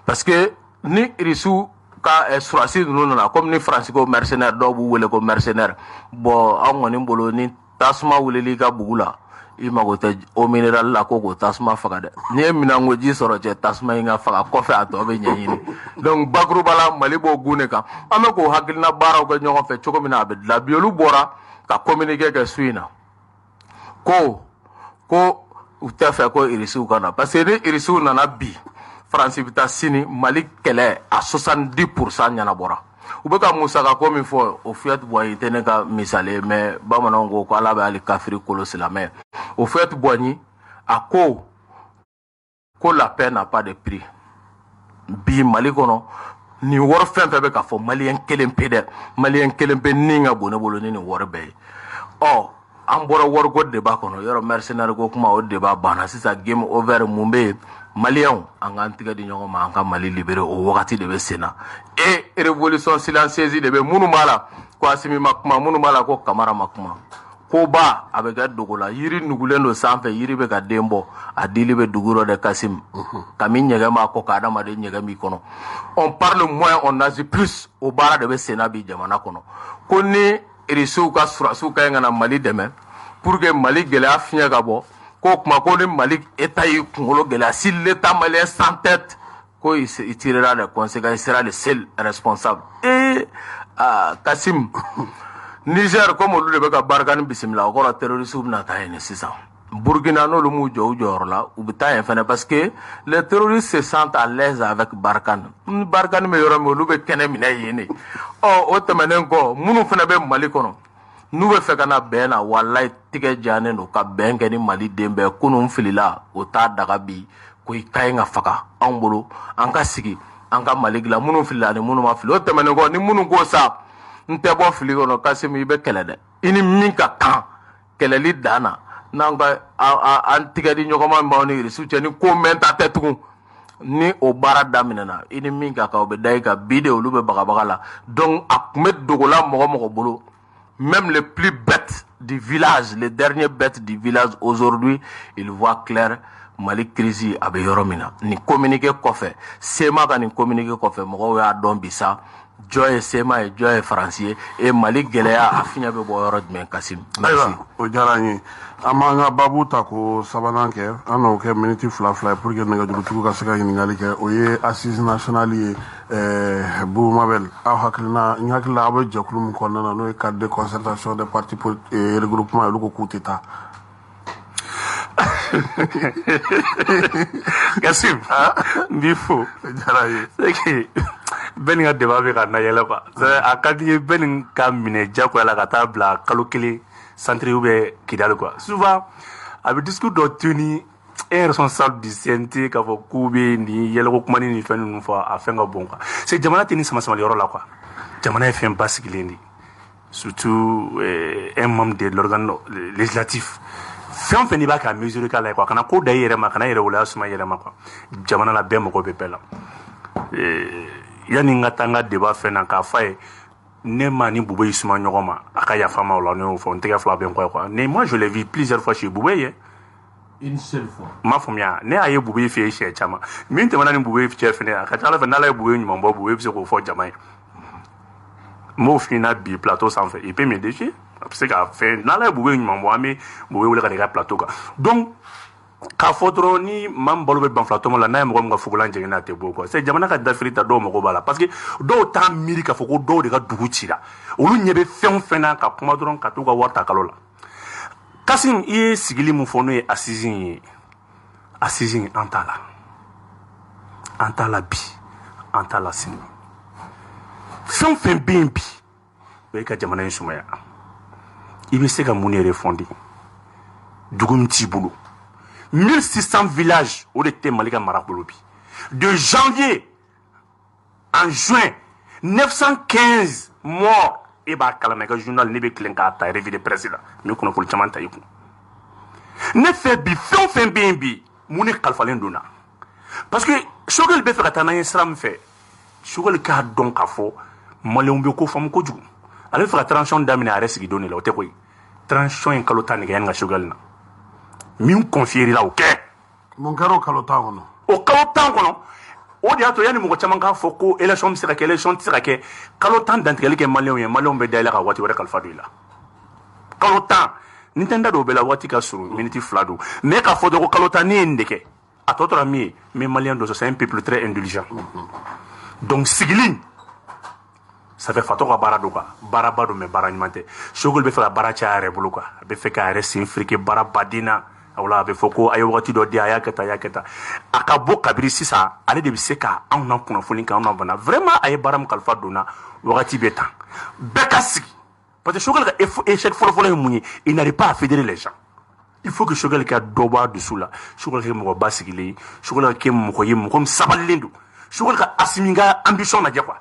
parce que ni Rissou ka surasi nunu na comme ni Francisco mercenaire do bu wele ko mercenaire bon an ngoni bolo ni tasma wuleli ka bugula I mago te o mineral la ko tasma faga de ni mina ngoji soro je tasma inga faga kofe ato be nyini donc bakru bala mali bo gune ka ame ko hakilina baraw ko nyoko fe choko mina be la biolu bora ka communiquer ke suina ko utafa ko irisu kana parce que irisu nana bi France bita sini Mali kɛlɛ à 70% ɲanabɔra u bɛ ka musaka ko min fɔ o Fiat Boigny tɛ ne ka misali mais bamananw ko ala bɛ hali kafiri kolo silamɛ o Fiat Boigny a ko la paix n'a pas de prix bi Mali kɔnɔ nin wɔri fɛn fɛn bɛ ka fɔ maliyɛn kelen pe dɛ maliyɛn kelen pe ni ka bon ne bolo ni nin wɔri bɛɛ ye an bɔra wɔriko débat kɔnɔ yɔrɔ mercenaire ko kuma o débat banna sisan game over mun bɛ yen Maliens an k'an tigɛ di ɲɔgɔn ma an ka Mali libéré o wagati de bɛ sen na et révolution silencieuse de bɛ minnu b'a la ko Asimi ma kuma minnu b'a la ko Kamara ma kuma ko ba a bɛ kɛ dogo la yiri nugulen don sanfɛ yiri bɛ ka den bɔ a dili bɛ dugu dɔ de Kasim kami ɲɛgɛn b'a kɔ ka adamaden ɲɛgɛn b'i kɔnɔ on parle moins on agit plus o baara de bɛ sen na bi jamana kɔnɔ ko ni irisiw ka surasiw ka ɲi ka na Mali dɛmɛ pour que Mali gɛlɛya fiɲɛ ka bɔ ko kuma ko ni Mali État y'i kunkolo gɛlɛya si l'État malien sans tête ko il tirera des conséquences, il sera le seul responsable et Kasim Niger comme olu de bɛ ka barikani bisimila o kɔrɔ terroristes bɛna taa yen sisan Burkina n'olu m'u jɔ u jɔyɔrɔ la u bɛ taa yen fɛnɛ parce que les terroristes se sentent à l'aise avec Barkhane Barkhane bɛ yɔrɔ min olu bɛ kɛnɛ minɛ yen de o tɛmɛnen kɔ minnu fɛnɛ bɛ Mali kɔnɔ n'u bɛ fɛ ka na bɛn na walayi tigɛ jaanen don ka bɛn kɛ ni Mali den bɛɛ kunun filila o t'a daga bi ko i ka ɲi ka faga anw bolo an ka sigi an ka Mali dilan minnu filila ni minnu ma fili o tɛmɛnen kɔ ni minnu ko sa n tɛ bɔ fili kɔnɔ Kasimi i bɛ kɛlɛ dɛ i ni min ka kan kɛlɛli dan na n'an ka an tigɛ di ɲɔgɔn ma b'aw ni irisiw cɛ ni ko mɛn ta tɛ tugun ni o baara daminɛna i ni min ka kan o bɛ da i kan bi de olu bɛ bagabaga la donc a tun bɛ dogola mɔgɔ bolo même les plus bêtes du village, les derniers bêtes du village aujourd'hui, ils voient clair Mali crise a bɛ yɔrɔ min na ni communiqué kɔfɛ sema ka ni communiqué kɔfɛ mɔgɔw y'a dɔn bi sa jɔ ye sema ye jɔ ye faransi ye et Mali gɛlɛya a fiɲɛ bɛ bɔ yɔrɔ jumɛn Kasim? Ayiwa o diyara n ye an b'an ka babu ta ko sabanan kɛ an n'o kɛ miniti 2 ye pour que nɛgɛjurutigiw ka se ka ɲininkali kɛ o ye assise nationale ye Bubu Mabel aw hakilina n hakili la aw bɛ jɛkulu min kɔnɔna na n'o ye cadre de concertation des partis regroupement olu ko k'u tɛ taa. Kasim, bifo. C'est que ben ka débat bɛ ka na yɛlɛ quoi. A ka di ye ben ka minɛ jagoya la ka taa bila kalo kelen centre ou bien Kidali quoi. Souvent a bɛ discours dɔ tenu un responsable du CNT k'a fɔ k'u bɛ nin yɛlɛko kuma ni fɛn ninnu fɔ a fɛn ka bon quoi. C'est jamana tɛ ni sama-samali yɔrɔ la quoi. Jamana ye fɛn basigilen de. Surtout un membre de l'organe législatif. Fɛn fɛn n'i b'a k'a mesurer k'a la quoi kana ko da i yɛrɛ ma kana yɛrɛ woloya suma i yɛrɛ ma quoi jamana la bɛɛ mago bɛ bɛɛ la yani n ka taa n ka débat fɛn na k'a f'a ye ne ma ni Bubé yi suma ɲɔgɔn ma a ka yafa ma o la ne y'o fɔ n tɛgɛ fila bɛ n kɔ quoi mais moi je l'ai vu plusieurs fois chez Bubé ye une seule fois m'a faamuya ne y'a ye Bubé fɛ yen siɲɛ caman min tɛmɛna ni Bubé cɛ fɛnɛ a ka ca Ala fɛ n'Ala ye Bubé ɲuman bɔ Bubé bɛ se k'o fɔ jama ye n b'o f'i ɲɛna bi plateau sanfɛ il peut me défier a bɛ se k'a fɛn n'Ala ye Bubé ɲuman bɔ an bɛ Bubé wele ka n'i ka plateau kan donc k'a fɔ dɔrɔn ni maa min balo bɛ ban filatɔmɔ la n'a ye mɔgɔ min ka fugulan jɛngɛnna a tɛ bɔ quoi c'est jamana ka dafiri ta dɔw mago b'a la parce que dɔw t'a miiri k'a fɔ ko dɔw de ka dugu cira olu ɲɛ bɛ fɛn o fɛn na ka kuma dɔrɔn ka t'u ka wari ta kalo la Kasim i ye sigili min fɔ n'o ye assise ye assise an t'a la bi an t'a la sini fɛn o fɛn bɛ yen bi o ye ka jamana in sumaya i bɛ se ka mun de refonder dugu min t'i bolo 1600 villages au de Mali ka mara bolo bi de janvier en juin 915 morts e b'a kalama ka journal ne bɛ tilen k'a ta revue de presse la min kunnafoni caman ta i kun ne fɛ bi fɛn o fɛn bɛ yen bi mun ne kalifalen donna parce que Choguel bɛ fɛ ka taa n'an ye sira min fɛ Choguel k'a dɔn k'a fɔ maliyɛnw bɛ ko faamu kojugu ale bɛ fɛ ka transition daminɛ a yɛrɛ sigi don de la o tɛ koyi transition in kalo 10 nɛgɛ yanni ka Choguel na min confier la o kɛ mun kɛra o kalo 10 kɔnɔ o kalo 10 kɔnɔ o de y'a to yanni mɔgɔ caman k'a fɔ ko élection bɛ se ka kɛ élection tɛ se ka kɛ kalo 10 dantigɛli kɛ maliyɛnw ye maliyɛnw bɛ da yɛlɛ ka waati wɛrɛ kalifa don i la kalo 10 ni tɛ n da don o bɛɛ la waati ka surun miniti 2 don mais k'a fɔ dɔrɔn ko kalo 10 ne ye nin de kɛ a tɔ tora min ye mais maliyɛn dɔ c'est un peuple très indulgent donc sigili ça fait fatɔ ka baara don quoi baaraba don mais baara ɲuman tɛ Choguel bɛ fɛ ka baara caya a yɛrɛ bolo quoi a bɛ fɛ k'a yɛrɛ sen firike baara baden na wala a bɛ fɔ ko a ye wagati dɔ di a y'a kɛ tan a y'a kɛ tan a ka bɔ kabiri sisan ale de bɛ se ka anw na kunnafoni k'anw na bana vraiment a ye baara min kalifa donna wagati bɛ tan bɛɛ ka sigi parce que Choguel ka échec fɔlɔfɔlɔ ye mun ye il n'arrive pas à fédérer les gens il faut que Choguel ka dɔ bɔ a dusu la Choguel ka kɛ mɔgɔ basigilen ye Choguel ka kɛ mɔgɔ ye mɔgɔ min sabalilen don Choguel ka Assimi ka ambition lajɛ quoi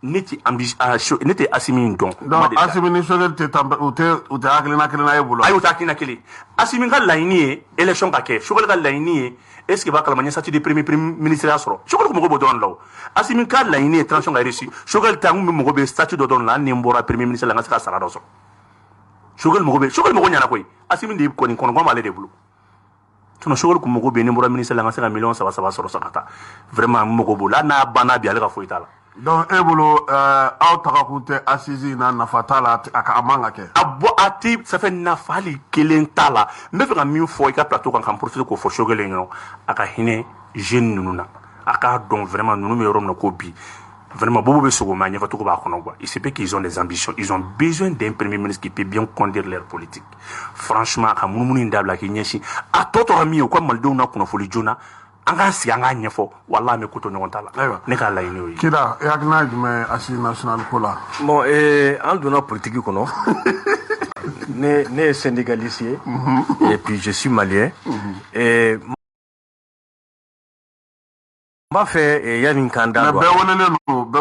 ne tɛ Assimi dɔn. donc Assimi ni Choguel u tɛ hakilina kelen na e bolo. ayi o tɛ hakilina kelen Assimi ka laɲini ye élection ka kɛ Choguel ka laɲini ye est ce que b'a kalama n ye statut de premier ministre ya sɔrɔ Choguel ko mɔgɔ b'o dɔrɔn de la o Assimi ka laɲini ye transition ka réussir Choguel ta n kun bɛ mɔgɔ bɛ statut dɔ dɔrɔn la hali ni n bɔra premier ministre la n ka se ka sara dɔ sɔrɔ Choguel mɔgɔ ɲɛna koyi Assimi de kɔni kɔnɔgɔn b'ale de bolo sinon Choguel kun mɔgɔ bɛ ni n bɔra ministre la n ka se ka million 3 sɔrɔ sa ka taa vraiment n mɔgɔ b'o la hali n'a banna bi ale ka foyi t'a la. donc e bolo aw tagakun tɛ assise na nafa t'a la a man ka kɛ. a tɛ ça fait nafa hali kelen t'a la n bɛ fɛ ka min fɔ i ka plateau kan ka n profiter k'o fɔ Choguel ye ɲɔgɔn a ka hinɛ jeune ninnu na a k'a dɔn vraiment ninnu bɛ yɔrɔ min na ko bi vraiment Bobo bɛ sogo mais a ɲɛfɔcogo b'a kɔnɔ quoi il se peut qu'ils ont des ambitions ils ont besoin d'un premier ministre qui peut bien conduire leur politique franchement a ka munumunu in dabila k'i ɲɛsin a tɔ tora min ye u ka malidenw na kunnafoni joona an k'an sigi an k'a ɲɛfɔ walahi an bɛ ko to ɲɔgɔn ta la ne k'a laɲini o ye. Kida e hakilina jumɛn assise nationale ko la. bon an donna politique kɔnɔ ne ye syndicaliste ye et puis je suis malien et n b'a fɛ yanni k'an da don. mais bɛɛ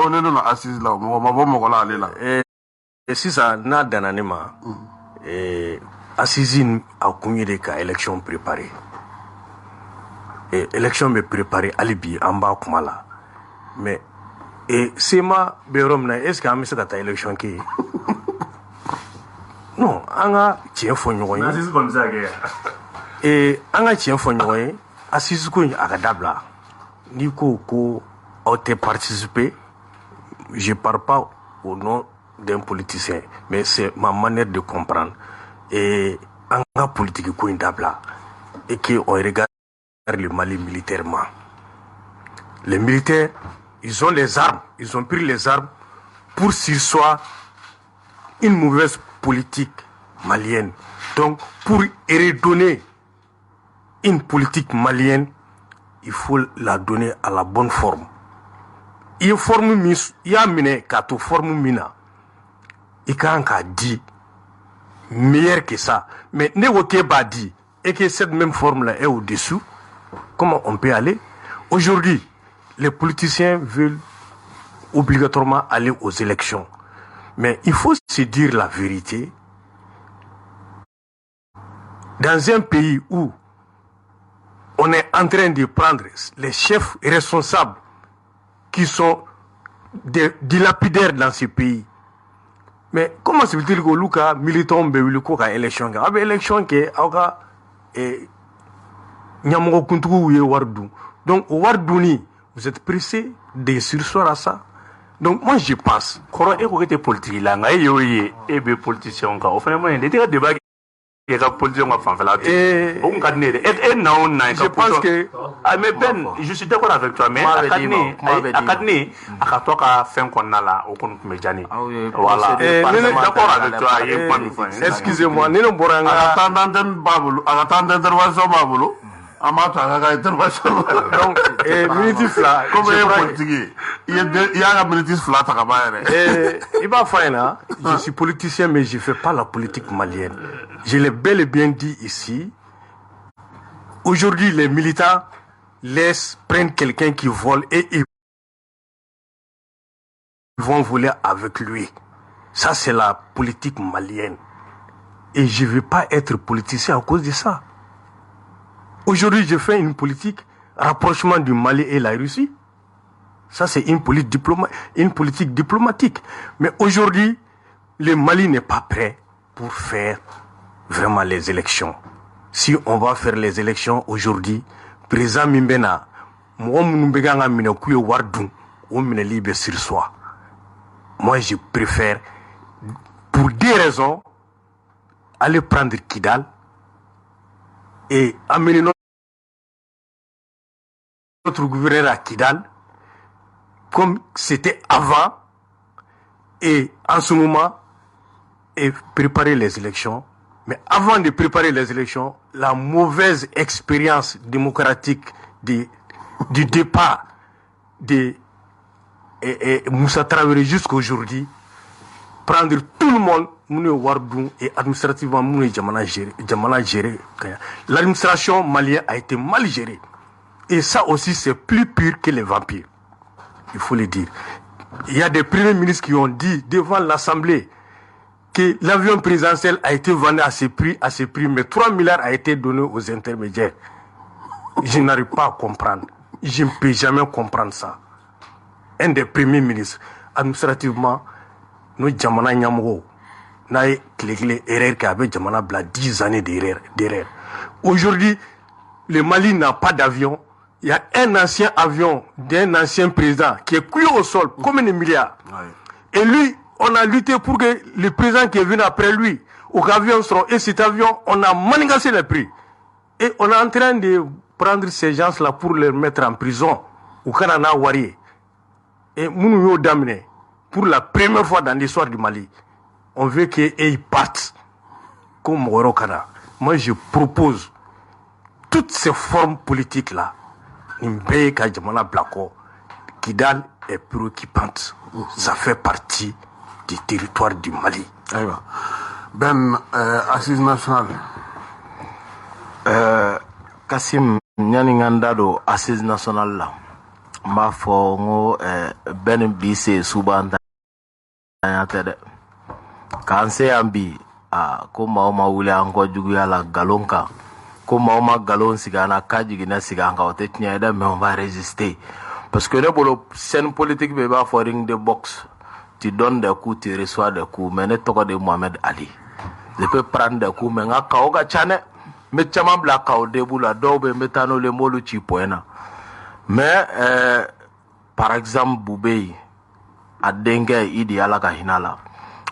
welelen don assise la mɔgɔ ma bɔ mɔgɔ la ale la. sisan n'a danna ne ma assise a kun ye de ka élection préparer. élection bɛ préparer hali bi an b'a kuma la mais sema bɛ yɔrɔ min na est ce que an bɛ se ka taa élection kɛ yen non an ka tiɲɛ fɔ ɲɔgɔn ye assise kɔni bɛ se ka kɛ an ka tiɲɛ fɔ ɲɔgɔn ye assise ko in a ka dabila n'i ko ko aw tɛ participer je parle pas au nom d'un politicien, mais c'est ma manière de comprendre. Et en politique, et qu'on regarde le Mali militairement. Les militaires, ils ont les armes, ils ont pris les armes pour sursoir une mauvaise politique malienne. Donc, pour redonner une politique malienne, il faut la donner à la bonne forme. Il y a forme, il y a une forme mina. Il y a dit meilleur que ça. Mais ne vous pas dit et que cette même forme-là est au-dessous. Comment on peut aller? Aujourd'hui, les politiciens veulent obligatoirement aller aux élections. Mais il faut se dire la vérité. Dans un pays où on est en train de prendre les chefs responsables qui sont des dilapidaires dans ce pays. Mais comment se fait-il que Luka militant bewiliko ka élection ka abe élection ke awka nyamongo kuntugu ye wardu. Donc au warduni, vous êtes pressé de sursoir à ça. Donc moi je pense koro e ko kete politique la nga yo ye e be politicien ka o fana mo ne te débat ke ka politicien ka fanfala on ka ne et non na je pense que mais Ben je suis d'accord avec toi mais akadni akato ka fin konna la o kon me jani voilà d'accord avec toi ye pas mi excusez-moi nene boranga attendan babulu attendan intervention babulu amata ga intervention donc militif là comme politique il y a un militif flat à Kabaere. Il va faire je suis politicien mais je fais pas la politique malienne. Je l'ai bel et bien dit ici. Aujourd'hui, les militants prennent quelqu'un qui vole et ils vont voler avec lui. Ça, c'est la politique malienne. Et je ne vais pas être politicien à cause de ça. Aujourd'hui, je fais une politique rapprochement du Mali et la Russie. Ça, c'est une politique diplomatique. Mais aujourd'hui, le Mali n'est pas prêt pour faire vraiment les élections. Si on va faire les élections aujourd'hui, président Mimbena, moi je préfère, pour des raisons, aller prendre Kidal et amener notre gouverneur à Kidal, comme c'était avant, et en ce moment, et préparer les élections. Mais avant de préparer les élections, la mauvaise expérience démocratique du départ de Moussa Traoré jusqu'à aujourd'hui, prendre tout le monde, et administrativement, gérer. L'administration malienne a été mal gérée. Et ça aussi, c'est plus pur que les vampires. Il faut le dire. Il y a des premiers ministres qui ont dit devant l'Assemblée que l'avion présidentiel a été vendu à ce prix, mais 3 milliards a été donné aux intermédiaires. Je n'arrive pas à comprendre. Je ne peux jamais comprendre ça. Un des premiers ministres, administrativement, nous Djamana Nyamgo, n'a clé erreur qui avait Djamana Bla 10 années d'erreur. Aujourd'hui, le Mali n'a pas d'avion. Il y a un ancien avion d'un ancien président qui est cuit au sol comme un milliard. Et lui, on a lutté pour que le président qui est venu après lui, au avion sera, et cet avion, on a manigancé les prix. Et on est en train de prendre ces gens-là pour les mettre en prison, au Canada Wari. Et nous d'amener, pour la première fois dans l'histoire du Mali, on veut qu'ils partent comme Morokana. Moi, je propose toutes ces formes politiques-là. Nimbe Kajamana Blako, Kidal est préoccupante. Ça fait partie du territoire du Mali. Ben, assise nationale. Kassim, Nyaningandado, assise nationale là. Ma fongo, Ben Bisse, Subanda, Kanse Ambi, Kuma Oma Wule Anko Juguya la Galonka. Comme on galon sigana kajigina siganga o tetnya da mais on va résister parce que le scène politique be ba for ring the box tu donnes des coups tu reçois des coups mais ne toko de Mohamed Ali je peux prendre des coups mais nga kaoga chane me chama bla kaw debula dobe metano le molu ci poena mais par exemple Boubey a denkɛ Idi Ala ka hinɛ la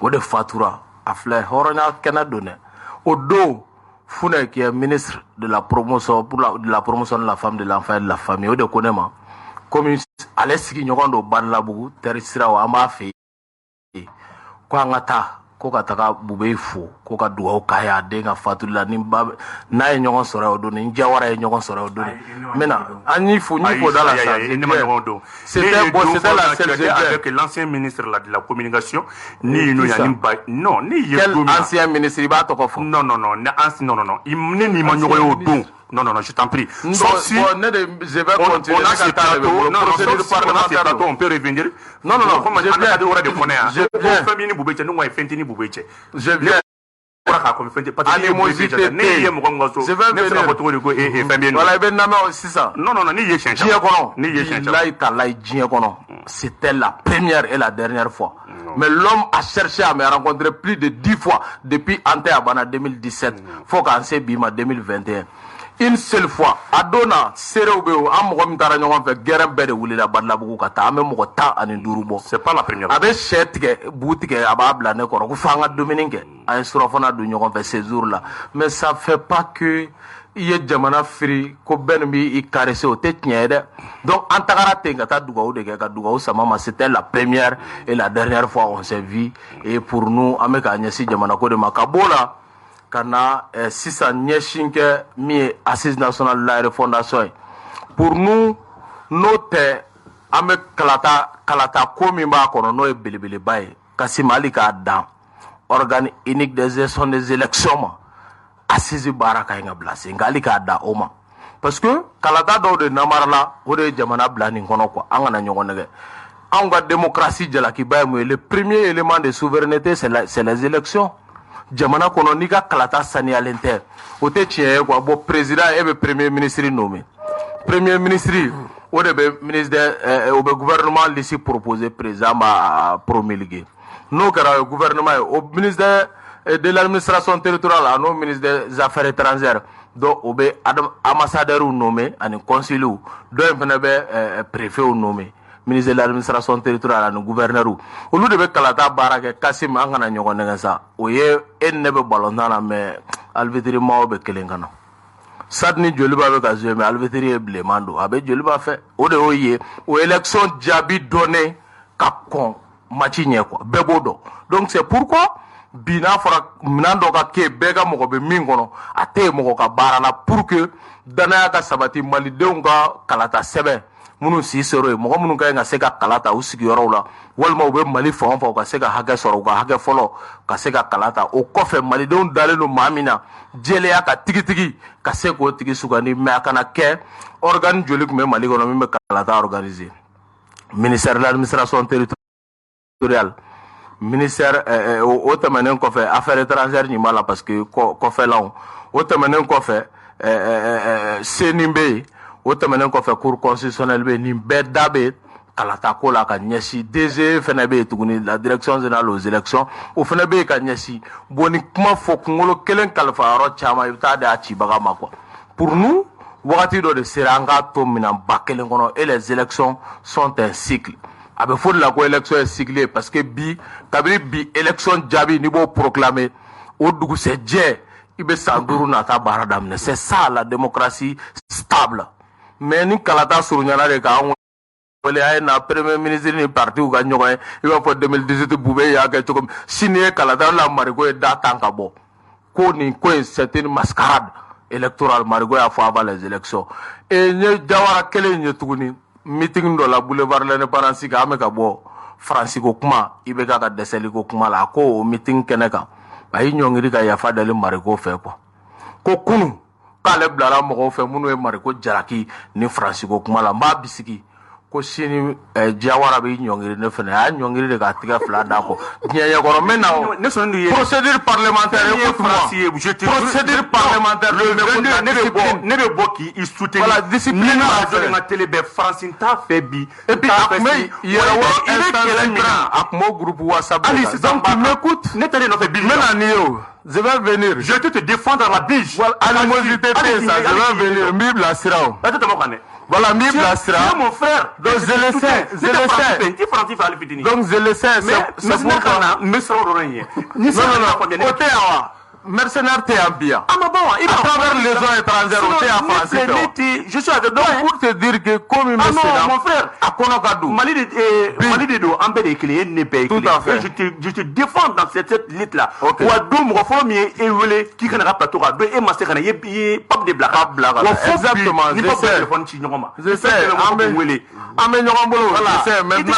o de fatura a filɛ hɔrɔnya kɛnɛ don dɛ o don Funɛ qui est ministre de la promotion de la promotion de la femme, de l'enfant et de la famille o de ko ne ma comme ale sigi ɲɔgɔn don Badalabugu tɛri siraw an b'a fɛ yen ko an ka taa ko ka taga Bube fo ko ka dugawu k'a ye a den ka fatuli la n'a ye ɲɔgɔn sɔrɔ o don ni Jawara ye ɲɔgɔn sɔrɔ o don maintenant an y'i fo da la sa c'était la seule avec l'ancien ministre de la communication ni no yani non ni quel ancien ministre b'a tɔgɔ fɔ non ne ni ma ɲɔgɔn ye o don. Non, je t'en prie. Sauf si je vais continuer. On peut revenir. Non. Je viens. Animosité. Je vais venir. C'était la première et la dernière fois. Mais l'homme a cherché à me rencontrer plus de 10 fois depuis Ante Abana 2017. Faut qu'en se bima 2021. Une seule fois, Adona, Sereubeo, Amrom Taranyon fait guerre belle ou la Badlabugu Kata, Ame Mota and Durubo. C'est pas la première. Avec Chetke, Boutique, Ababla Nekor, Fanga Dominique, un surfana d'union fait ces jours-là. Mais ça fait pas que il y a Jamana Free, Kobenmi, il caressait au tête. Donc, Antagara Tengata Dougao de Gadougao, Samama, c'était la première et la dernière fois on s'est vu. Et pour nous, Ameka Nyasi Jamanako de Makabola. Kana sisan ɲɛsin kɛ min ye assise nationale la refondation pour nous n'o tɛ an bɛ kalata ko min b'a kɔnɔ n'o ye belebeleba ye Kassim hali k'a dan organe unique de gestion des élections ma assise baara ka ɲi ka bila sen nka hali k'a dan o ma parce que kalata dɔw de namarala o de ye jamana bila nin kɔnɔ quoi an kana ɲɔgɔn nɛgɛ anw ka démocratie jalakiba ye mun ye le premier élément de souveraineté c'est les élections. Jamana kono ni ka kalata saniyalen tɛ o tɛ tiɲɛ ye quoi bon président e bɛ premier ministre nommé premier ministre o de bɛ ministre o bɛ gouvernement liste proposé président b'a promulgué n'o kɛra gouvernement ye o ministre de l'administration territoriale n'o ministre des affaires étrangères donc o bɛ ambassadeur nommé ani consul dɔ in fana bɛ préfet nommé ministre de l'administration territoriale ani gouverneur olu de bɛ kalata baara kɛ Kassim an kana ɲɔgɔn nɛgɛ sa o ye e ne bɛ ballontan na mais alvetiri maaw bɛ kelen kan na Sad ni joliba bɛ ka jouer mais alvetiri ye bilenman don a bɛ joliba fɛ o de y'o ye o élection jaabi dɔnnen ka kɔn match ɲɛ quoi bɛɛ b'o dɔn donc c'est pourquoi bi n'a fɔra minɛn dɔ ka kɛ bɛɛ ka mɔgɔ bɛ min kɔnɔ a tɛ yen mɔgɔ ka baara la pour que danaya ka sabati malidenw ka kalata sɛbɛn minnu si sero ye mɔgɔ minnu ka ɲi ka se ka kala ta u sigiyɔrɔw la walima u bɛ Mali fan o fan u ka se ka hakɛ sɔrɔ u ka hakɛ fɔlɔ ka se ka kala ta o kɔfɛ malidenw dalen don maa min na jɛlenya ka tigitigi ka se k'o tigi sugandi mais a kana kɛ organe joli tun bɛ Mali kɔnɔ min bɛ kalata organiser ministère de l'administration territoriale ministère o tɛmɛnen kɔfɛ affaires étrangères ɲin b'a la parce que kɔfɛlanw o tɛmɛnen kɔfɛ CENI bɛ yen o tɛmɛnen kɔfɛ cour constitutionnelle bɛ yen nin bɛɛ da bɛ kalata ko la ka ɲɛsin DG fana bɛ yen tuguni la direction générale aux élections o fana bɛ yen ka ɲɛsin bon ni kuma fɔ kunkolo kelen kalifa yɔrɔ caman i bɛ taa di a cibaga ma quoi pour nous wagati dɔ de sera an k'a to minɛn ba kelen kɔnɔ et les élections sont un cycle a bɛ fɔ de la ko élection ye cycle ye parce que bi kabini bi élection jaabi n'i b'o proclamer o dugusɛjɛ i bɛ san 5 nata baara daminɛ c'est ça la démocratie stable. Mais ni kalata surunyana de k'an wele a ye na premier ministre ni parti ka ɲɔgɔn ye i b'a fɔ 2018 Bube y'a kɛ cogo min sini ye kalata la Marigo ye da tan ka bɔ ko nin ko in c'est une mascarade électorale Marigo y'a fɔ avant les élections et n ye Jawara kelen ye tuguni meeting dɔ la boulevard l'Indépendance kan an bɛ ka bɔ Faransi ko kuma i bɛ ka dɛsɛli ko kuma la a ko o meeting kɛnɛ kan a y'i ɲɔngiri ka yafa deli Marigo fɛ quoi ko kunu k'ale bilara mɔgɔw fɛ minnu ye Mariko Jaraki ni Faransi ko kuma la n b'a bisigi ko sini Jawara bɛ ɲɔngiri ne fana a y'a ɲɔngiri de k'a tigɛ fila d'a kɔ diɲɛ ɲɛkɔrɔ n bɛ na procédure parlementaire procédure parlementaire ne bɛ bɔ k'i soutenir voilà discipline n'a jɔlen ka télé bɛɛ Faransi t'a fɛ bi et puis a tun bɛ yɛrɛwɔ instant a tun b'o groupe WhatsApp donc tu m'écoutes ne tɛ ne nɔfɛ bi n bɛ na n'i ye o je vais venir. Je vais te défendre la biche. Voilà, animosité, ça, je vais venir. Mbib la sira. Attends, Voilà, mi bilasira. Tu es mon frère. Donc je le sais. Donc je le sais. Mais c'est pour ça que nous sommes non. Au théâtre. Mercenaire t'es en bien. Ah, mais bon, à travers les zones étrangères, on est en France. Je suis avec toi. Donc, pour te dire que comme ah non, mon frère, à Konokadou, Mali de dos, en paix d'équilibre, n'est pas équilibré. Tout à fait. Je te défends dans cette lutte-là. Ok. Ou à deux, mon frère, et voulez, qui connaît pas toi, deux, et master, il y a pas de blague. Pas blague. Exactement, je sais. Je sais. Amé Nyongambolo, je sais. Maintenant,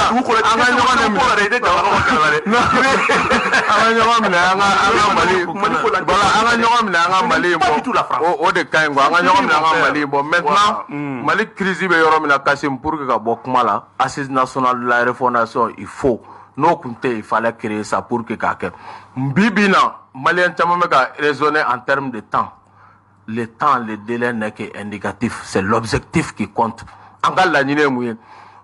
maintenant Mali crise be yoro mina Kassim pour que ka bɔ kuma la assise nationale de la refondation il faut no kunte il fallait créer ça pour que ka kɛ bibina malien caman bɛ ka raisonner en termes de temps le temps le délai n'est que indicatif c'est l'objectif qui compte an ka laɲini ye mun ye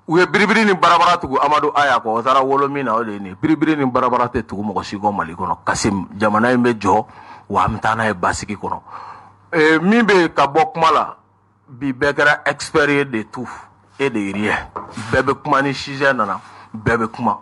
u ye biribiri ni barabara tugu Amadu Aya kɔ o taara wolo min na o de ye nin biribiri ni barabara tɛ tugu mɔgɔ si kɔ Mali kɔnɔ Kassim jamana in bɛ jɔ wa an bɛ taa n'a ye basigi kɔnɔ min bɛ ka bɔ kuma la bi bɛɛ kɛra expert ye de tout et de rien bɛɛ bɛ kuma ni sujet nana bɛɛ bɛ kuma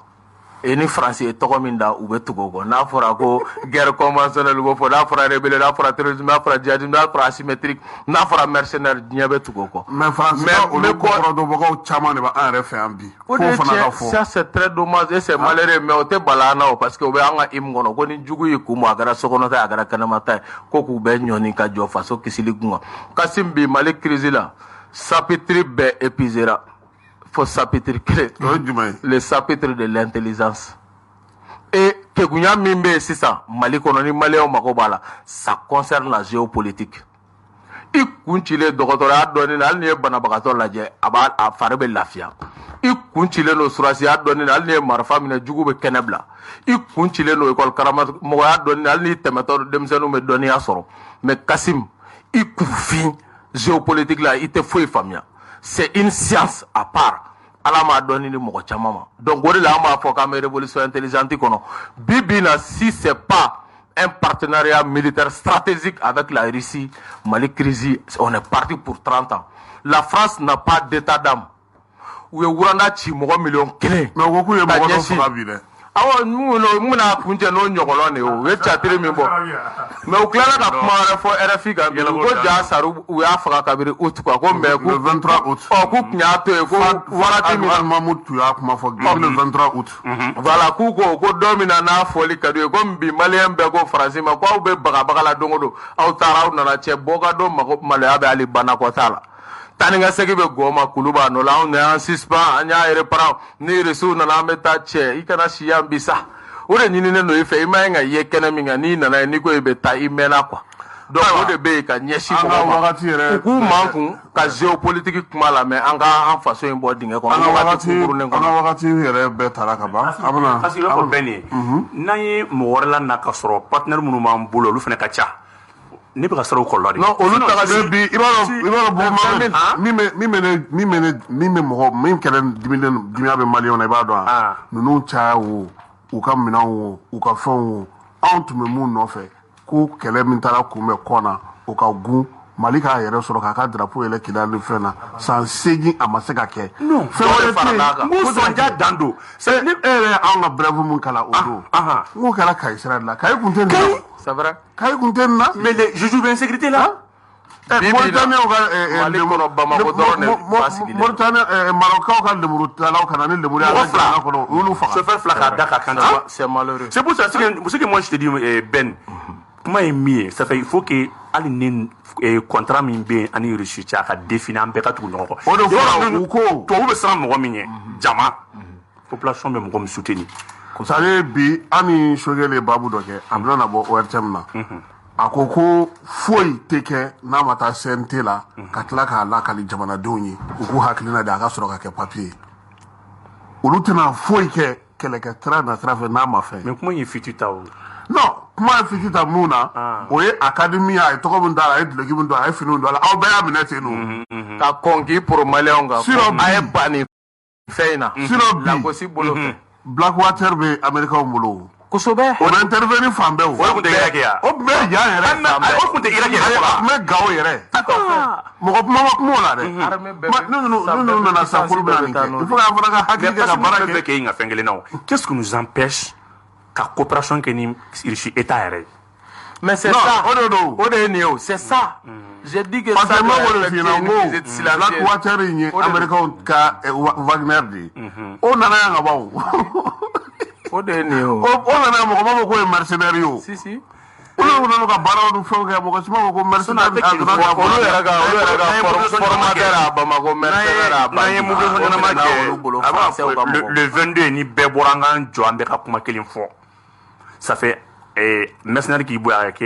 ni France ye tɔgɔ min da u bɛ tugu o kɔ n'a fɔra ko guerre conventionnelle u b'o fɔ n'a fɔra rébellion n'a fɔra terrorisme n'a fɔra djihadisme n'a fɔra asymétrique n'a fɔra mercenaire diɲɛ bɛ tugu o kɔ. mais France olu kɔrɔdɔnbagaw caman de b'an yɛrɛ fɛ yan bi. o de ye tiɲɛ ça c'est très dommage et c'est malheureux mais o tɛ bala an na o parce que o bɛ an ka hymne kɔnɔ ko ni jugu y'i kun bɔ a kɛra sokɔnɔ ta ye a kɛra kɛnɛma ta ye ko k'u bɛ ɲɔni ka jɔ faso kisili kun kan Kassim bi Mali crise la chapitre bɛɛ épuisera. Faut chapitre clé, le chapitre de l'intelligence. Et que Gouya Mimbe, c'est ça, Mali Kononi, Maléo Makobala, ça concerne la géopolitique. Il continue doctorat donné à l'année Banabagato Ladje, à Farbe Lafia. Il continue nos sourasia donné à l'année Marfamine Djougou Kenebla. Il continue nos écoles Karamat Moya donné à l'année Temator Demzeno me donné à Soro. Mais Kassim, il confie géopolitique là, il te fouille famille. C'est une science à part. Ala m'a donné ni mɔgɔ caman ma. Donc o de la an b'a fɔ k'an bɛ révolution intelligente kɔnɔ. Bi na si c'est pas un partenariat militaire stratégique avec la Russie, Mali crise, on est parti pour 30 ans. La France n'a pas d'état d'âme. U ye wuranda ci mɔgɔ million kelen. Mais o ko ye mɔgɔ dɔ faga bi dɛ. Awɔ mun na kuncɛ n'o ɲɔgɔnlɔn de ye o. U ye catiri min bɔ. Mais u tilala ka kuma wɛrɛ fɔ RFI kan bi. Ko ja Saru u y'a faga kabiri août quoi. Ko mais le 23 août. K'u tun y'a to yen ko wagati min na Mahmoud tun y'a kuma fɔ le 23 août. Voilà k'u ko don min na n'a fɔli ka d'u ye ko bi maliyɛn bɛɛ ko Faransi ma ko aw bɛ bagabaga la don o don aw taara aw nana cɛ bɔ ka don maloya bɛ hali banakɔta la. Tani ka segin bɛ gɔma kulu b'a nɔ la anw de y'an suspend an y'a reprendre ni reçu nana an bɛ taa cɛ i kana si yan bi sa o de ɲininen don i fɛ i ma ɲi ka ye kɛnɛ min kan n'i nana ye n'i ko i bɛ taa i mɛnna quoi donc o de bɛ yen ka ɲɛsin mɔgɔw ma u k'u man kun ka géopolitique kuma la mais an ka an faso in bɔ dingɛ kɔnɔ an ka wagati yɛrɛ bɛɛ taara ka ban a bɛna parce que i b'a fɔ bɛɛ nin ye n'an ye mɔgɔ wɛrɛ la na ka sɔrɔ partenaire minnu b'an bolo olu fana ka ca ne bɛ ka siran o kɔlɔlɔ de. non olu taga se bi i b'a dɔn min bɛ mɔgɔ min kɛlɛ dimiya bɛ maliyɛnw na i b'a dɔn wa ninnu caya wo u ka minɛnw wo u ka fɛnw wo anw tun bɛ mun nɔfɛ ko kɛlɛ min taara kunbɛn kɔ na o ka gun Mali k'a yɛrɛ sɔrɔ k'a ka drapeau yɛlɛ Kidali ni fɛn na san 8 a ma se ka kɛ. non fɛn wɛrɛ tɛ yen n ko sɔnja dan don. ni e yɛrɛ y'anw ka brève mun kalan o don n k'o kɛra Kayi sira de la Kayi kun tɛ nin na. c'est vrai. Kayi kun tɛ nin na. mais les juges d'insécurité là. Mauritaniens ka Mali kɔnɔ Bamako dɔrɔn de ba sigilen. Mauritaniens Marocains ka lemurutalaw ka na ni lemuru ye an ka jamana kɔnɔ u y'olu faga. chauffeur fila k'a da ka kan. c'est malheureux. c'est pour ça ce que moi je te dis Ben kuma ye min ye ça fait il faut que hali ni contrat min bɛ yen ani Russie cɛ a ka définir an bɛɛ ka tugu ɲɔgɔn kɔ. o de fɔra u ko tubabu bɛ siran mɔgɔ min ɲɛ jama population bɛ mɔgɔ min soutenir. c'est à dire bi an ni Sogɛl ye baabu dɔ kɛ a bɛna na bɔ ORTM na a ko foyi tɛ kɛ n'a ma taa CNT la ka tila k'a lakali jamanadenw ye u k'u hakilina de a ka sɔrɔ ka kɛ papier olu tɛna foyi kɛ kɛlɛkɛsira na sira fɛ n'a ma fɛn. mais kuma in ye fitu ta o. non kuma ye fiti ta mun na o ye académie a ye tɔgɔ min d'a la a ye duloki min don a ye finiw don a la aw bɛɛ y'a minɛ ten nɔ ka kɔn k'i poro maliyɛnw kan a ye ban nin fɛn in na sinon bi lagosi bolo fɛ Blackwater bɛ Américains bolo Kosobe. On a intervenu fan bɛɛ o. O kun tɛ Iraki ya. O kun bɛ yan yɛrɛ. O kun tɛ Iraki yɛrɛ A kun bɛ Gao yɛrɛ. Mɔgɔ kuma ma kuma o la dɛ. N'u nana sa k'olu bɛna nin kɛ. Il faut k'a fana ka hakili kɛ ka baara kɛ. Mais k'e ŋa fɛn kelen na o. Qu'est-ce qui nous empêche ka coopération kɛ ni État yɛrɛ ye? Mais c'est ça. O de ye nin ye o. C'est ça. J'ai dit que parce ça que doit moi respecter je les suis là Black Water in America ka Wagner di o nana yan ba o de ne o nana mo ko ko mercenaire yo si o nana ka bara do fo ka mo ko sima ko mercenaire o yɛrɛ ka formateur Bamako mercenaire na ye mouvement na ma kɛ le 22 ni bɛɛ bɔra an kan jɔ an bɛ ka kuma kelen fɔ ça fait mercenaire qui boit avec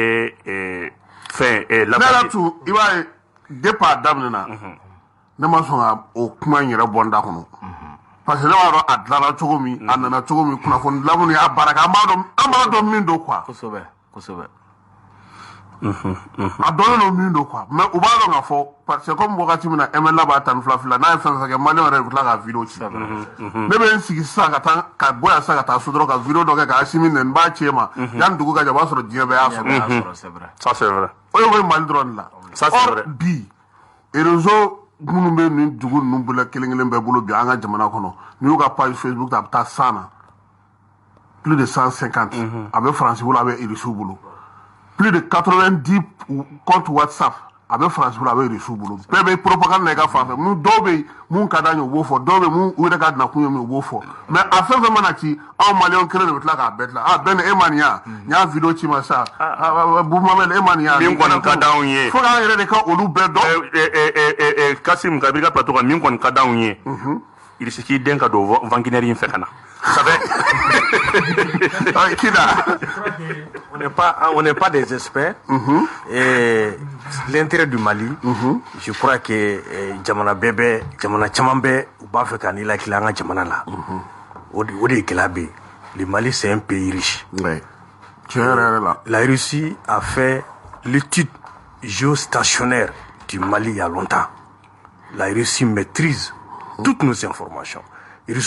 fin la tu il va départ daminɛna ne ma sɔn ka o kuma yɛrɛ bɔ n da kɔnɔ parce que ne b'a dɔn a dilanna cogo min a nana cogo min kunnafoni dilan ni a baraka an b'a dɔn min don quoi kosɛbɛ a dɔnnen don min don quoi mais u b'a dɔn k'a fɔ parce que comme wagati min na MNLA b'a tan ni fila n'a ye fɛn fɛn kɛ maliyɛn yɛrɛ bɛ tila ka vidéo ci ne bɛ n sigi sisan ka bɔ yan sisan ka taa so dɔrɔn ka vidéo dɔ kɛ ka Asimi nɛni n b'a ci e ma yanni dugu ka jɛ o b'a sɔrɔ diɲɛ bɛɛ y'a sɔrɔ ça c'est vrai o ye Mali dɔrɔn de la ça c'est vrai bi réseau minnu bɛ nin dugu ninnu bolo kelen-kelen bɛɛ bolo bi an ka jamana kɔnɔ n'i y'u ka page Facebook ta a bɛ taa 100 na plus de 150 a bɛ faransi bolo a bɛ irisiw bolo plus de 90 compte WhatsApp a bɛ faransi bolo a bɛ irisiw bolo bɛɛ bɛ propagande na i ka fan fɛ dɔw bɛ yen mun ka d'an ye u b'o fɔ dɔw bɛ yen mun u yɛrɛ ka nakun ye min u b'o fɔ mais a fɛn fɛn mana ci anw maliyɛnw kelen de bɛ tila k'a bɛɛ tila bɛn e ma nin yan n y'a vidéo ci ma sa Boumamel e ma nin yan min kɔni ka d'anw ye fo k'an yɛrɛ de ka olu bɛɛ dɔn Kasim ka b'i ka plateau kan min kɔni ka d'anw ye Irisi k'i den ka don vanginɛri in fɛ ka na on n'est pas des experts. Et l'intérêt du Mali, je crois que jamana bébé, jamana chamambé, ou b'a fait qu'on ait kilanga jamana là. Le Mali c'est un pays riche. La Russie a fait l'étude géostationnaire du Mali il y a longtemps. La Russie maîtrise toutes nos informations. Le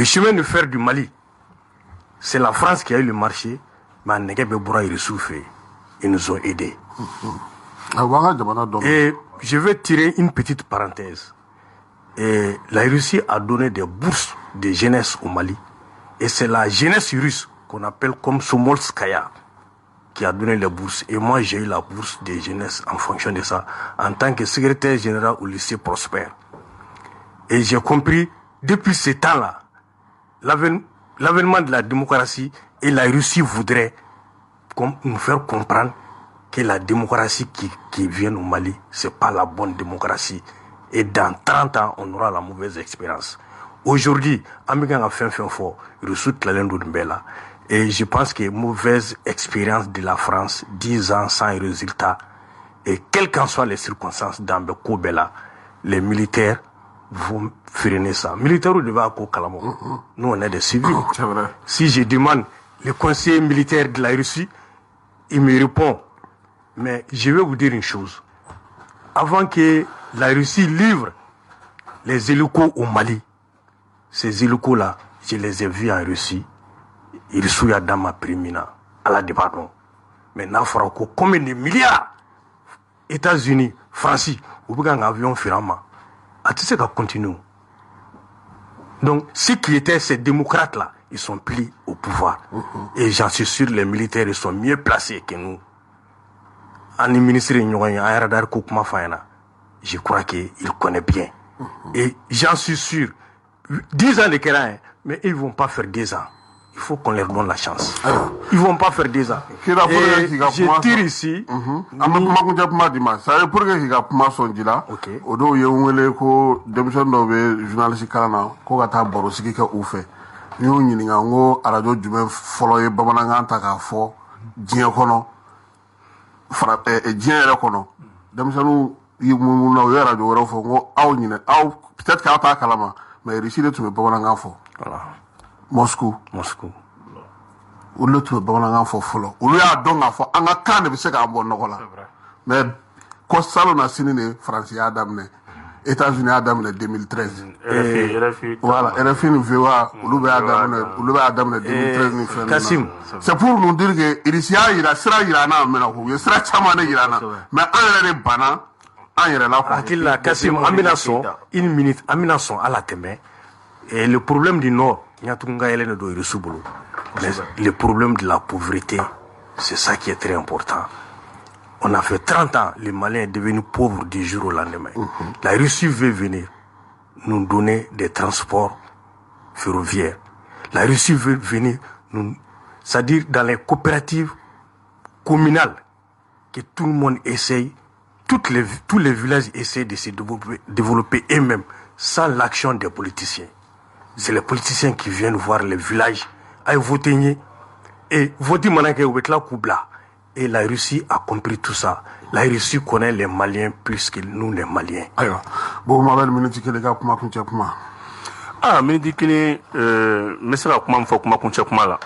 chemin de fer du Mali, c'est la France qui a eu le marché, mais ils nous ont aidés. Et je vais tirer une petite parenthèse. Et la Russie a donné des bourses de jeunesse au Mali. Et c'est la jeunesse russe qu'on appelle comme Somolskaya qui a donné les bourses. Et moi, j'ai eu la bourse de jeunesse en fonction de ça, en tant que secrétaire général au lycée Prosper. Et j'ai compris, depuis ce temps-là, l'avènement de la démocratie, et la Russie voudrait nous faire comprendre que la démocratie qui vient au Mali, ce n'est pas la bonne démocratie. Et dans 30 ans, on aura la mauvaise expérience. Aujourd'hui, Amigan a fait un fort, et je pense que mauvaise expérience de la France, 10 ans sans résultat, et quelles qu'en soient les circonstances dans le Kobela, les militaires vont freiner ça. Militaires devaient aller Kalamo. Nous, on est des civils. Si je demande le conseiller militaire de la Russie, il me répond. Mais je vais vous dire une chose. Avant que la Russie livre les hélicos au Mali, ces hélicos-là, je les ai vus en Russie. Ils sont dans ma primina, à la département. Maintenant, il faudra combien de milliards États-Unis, France, ou bien un avion firama. Tu sais qu'on continue. Donc, ceux qui étaient ces démocrates-là, ils sont pris au pouvoir. Et j'en suis sûr, les militaires, ils sont mieux placés que nous. Je crois qu'il connaît bien. Et j'en suis sûr, 10 ans de Kérin, mais ils ne vont pas faire 10 ans. Il faut qu'on leur donne la chance. Ils ne vont pas faire 10 ans. Et je tire ici. Peut-être qu'à ta kalama, mais ici, tu veux pas en faire. Moscou. Ou le tu veux pas en faire follow. Ou le a donc à faire. En a can de se qu'à bon nocola. Mais, quand ça, on a signé, France, y a d'amener. États-Unis a daminɛ 2013. RFI. Voilà, RFI ni VOA, olu bɛ a daminɛ 2013 ni fɛn Kassim. C'est pour nous dire que Irisi y'a yira, sira yira an na mɛnna ko u ye sira caman de yira an na, mais an yɛrɛ de banna an yɛrɛ la quoi. Hakili la Kassim, an bɛna sɔn une minute, an bɛna sɔn ala tɛmɛ. Et le problème du Nord, Nyatukunga yɛlɛnnen don Irisi bolo. Mais le problème de la pauvreté, c'est ça qui est très important. On a fait 30 ans, les Maliens sont devenus pauvres du jour au lendemain. La Russie veut venir nous donner des transports ferroviaires. La Russie veut venir nous... C'est-à-dire dans les coopératives communales, que tout le monde essaye, tous les villages essayent de se développer eux-mêmes sans l'action des politiciens. C'est les politiciens qui viennent voir les villages, à voter, et voter maintenant avec la Koubla. Et la Russie a compris tout ça. La Russie connaît les Maliens plus que nous les Maliens. Ayiwa, bon ma bɛ minute kelen ka kuma kuncɛ kuma. Minute kelen n bɛ se ka kuma min fɔ kuma kuncɛ kuma la.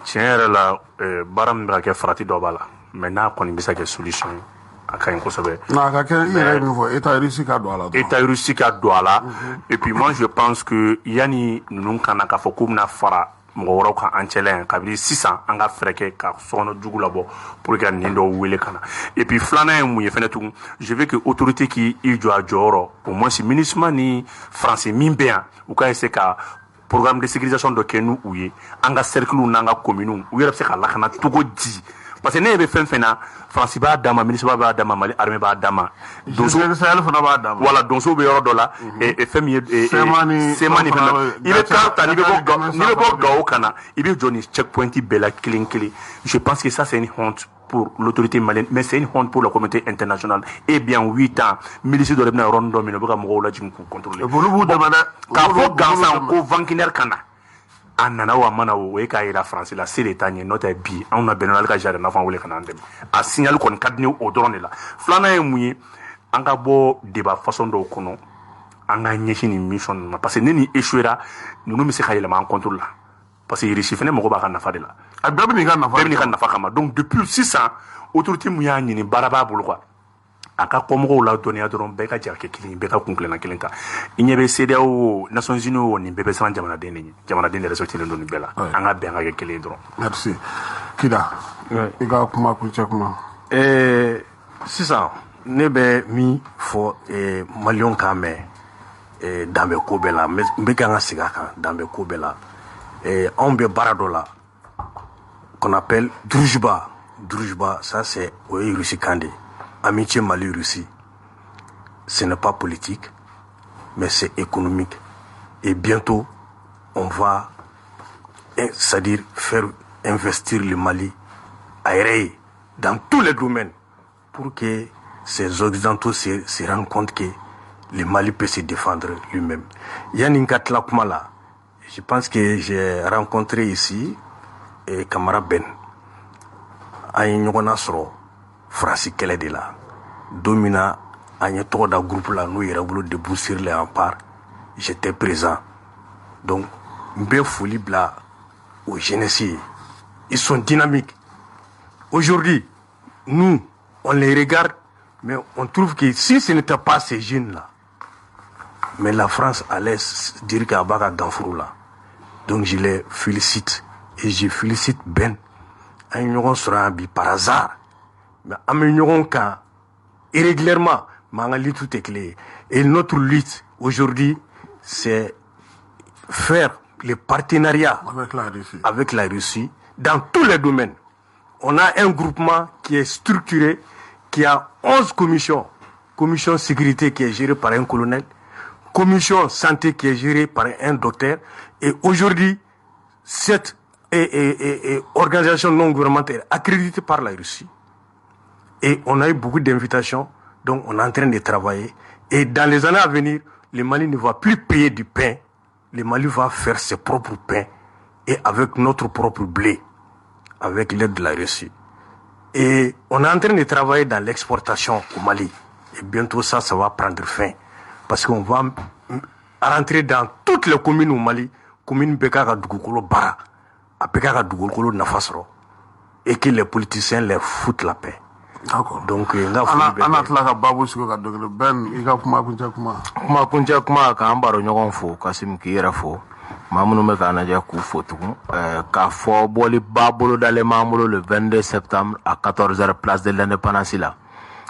Tiɲɛ yɛrɛ la baara min bɛ ka kɛ farati dɔ b'a la, mais n'a kɔni bɛ se ka kɛ solution ye a ka ɲi kosɛbɛ. Non, a ka kɛ i yɛrɛ ye min fɔ État Russie ka don a la. État Russie ka don a la. Et puis moi je pense que yani ninnu kana k'a fɔ k'u bɛna fara mɔgɔ wɛrɛw kan an cɛla yan kabini sisan an ka fɛrɛ kɛ ka sɔkɔnɔ jugu labɔ pour que nin dɔw wele ka na. Et puis filanan ye mun ye fɛnɛ tugun, je veux que autorité k'i jɔ a jɔyɔrɔ, au moins MINUSMA ni français min bɛ yan u ka essayer ka programme de sécurisation dɔ kɛ n'u ye an ka cercle n'an ka communes u yɛrɛ bɛ se ka lakana cogo di. Parce que ne bɛ fɛn fɛn na France b'a d'a ma, MINUSMA b'a d'a ma, Mali armée b'a d'a ma. Donso Sahel fana b'a d'a ma. Voilà, donso bɛ yɔrɔ dɔ la et fɛn min ye Semani fana. I bɛ taa ta n'i bɛ bɔ Gao ka na i bɛ jɔ nin checkpoint bɛɛ la kelen kelen. Je pense que ça c'est une honte pour l'autorité malienne, mais c'est une honte pour la communauté internationale. Eh bien 8 ans milice dɔ de bɛna yɔrɔ dɔ minɛ u bɛ ka mɔgɔw lajigin k'u contrôler. K'a fɔ gansan ko Vankinaire ka na. A nana o a mana o ye k'a yira France la se de t'a ɲɛ n'o tɛ bi anw na bɛnna ale ka jardin nafan wele ka n'an dɛmɛ a signal kɔni ka di ne o dɔrɔn de la. Filanan ye mun ye an ka bɔ débat façon dɔw kɔnɔ an ka ɲɛsin nin mission ma parce que ne ni échouera ninnu bɛ se ka yɛlɛma an contre la parce que Russie fɛnɛ mɔgɔ b'a ka nafa de la. A bɛɛ bɛ n'i ka nafa. Bɛɛ bɛ n'i ka nafa kama. Donc depuis sisan autorité mun y'a ɲini baara b'a bolo quoi. A ka kɔmɔgɔw la dɔnniya dɔrɔn bɛɛ ka jɛ ka kɛ kelen bɛɛ ka kun tilenna kelen ta. I ɲɛ bɛ CEDEAO Nations Unies nin bɛɛ bɛ siran jamanaden de ɲɛ. Jamanaden de respectelen don nin bɛɛ la. An ka bɛn ka kɛ kelen dɔrɔn. Merci. Kida. I ka kuma kuncɛ kuma. Sisan ne bɛ min fɔ Maliyɛnw k'a mɛn danbe ko bɛɛ la n bɛ kan ka segin a kan danbe ko bɛɛ la. Anw bɛ baara dɔ la qu'on appelle Drujba. Drujba, ça c'est o ye Russie kan de. Amitié Mali-Russie, ce n'est pas politique, mais c'est économique. Et bientôt, on va, c'est-à-dire faire investir le Mali aéré dans tous les domaines pour que ces Occidentaux se rendent compte que le Mali peut se défendre lui-même. Yannick Katlakmala, je pense que j'ai rencontré ici camarade Ben, à Nyonasro. France kɛlɛ de la don min na an ye tɔgɔ da groupe la n'o yɛrɛ bolo debout sur les remparts j'étais présent donc n bɛ foli bila aux jeunesses ye ils sont dynamiques aujourd'hui nous on les regarde mais on trouve que si ce n'était pas ces jeunes là mais la France allait dire qu'elle b'a ka ganfuru la donc je les félicite et je félicite Ben an ye ɲɔgɔn sɔrɔ yan bi par hasard. Mais en me kan irrégulièrement, tout est clé. Et notre lutte aujourd'hui, c'est faire les partenariats avec la Russie dans tous les domaines. On a un groupement qui est structuré, qui a 11 commissions. Commission sécurité qui est gérée par un colonel, commission santé qui est gérée par un docteur. Et aujourd'hui, cette organisation non gouvernementale accréditée par la Russie. Et on a eu beaucoup d'invitations, donc on est en train de travailler. Et dans les années à venir, le Mali ne va plus payer du pain. Le Mali va faire ses propres pains et avec notre propre blé, avec l'aide de la Russie. Et on est en train de travailler dans l'exportation au Mali. Et bientôt ça va prendre fin. Parce qu'on va rentrer dans toutes les communes au Mali, communes Bekaka Dougokolo Bara, à Bekaka Dougokolo Nafasro, et que les politiciens leur foutent la paix. D'accord. Donc ana tila ka babu sigi ka dɔgɔle Ben i ka kuma kuncɛ kuma k'an baro ɲɔgɔn fo Kasim k'i yɛrɛ fo maa minnu bɛ k'an lajɛ k'u fo tugun k'a fɔ bɔli ba bolo dalen b'an bolo le 22 septembre à 14h place de l'indépendance la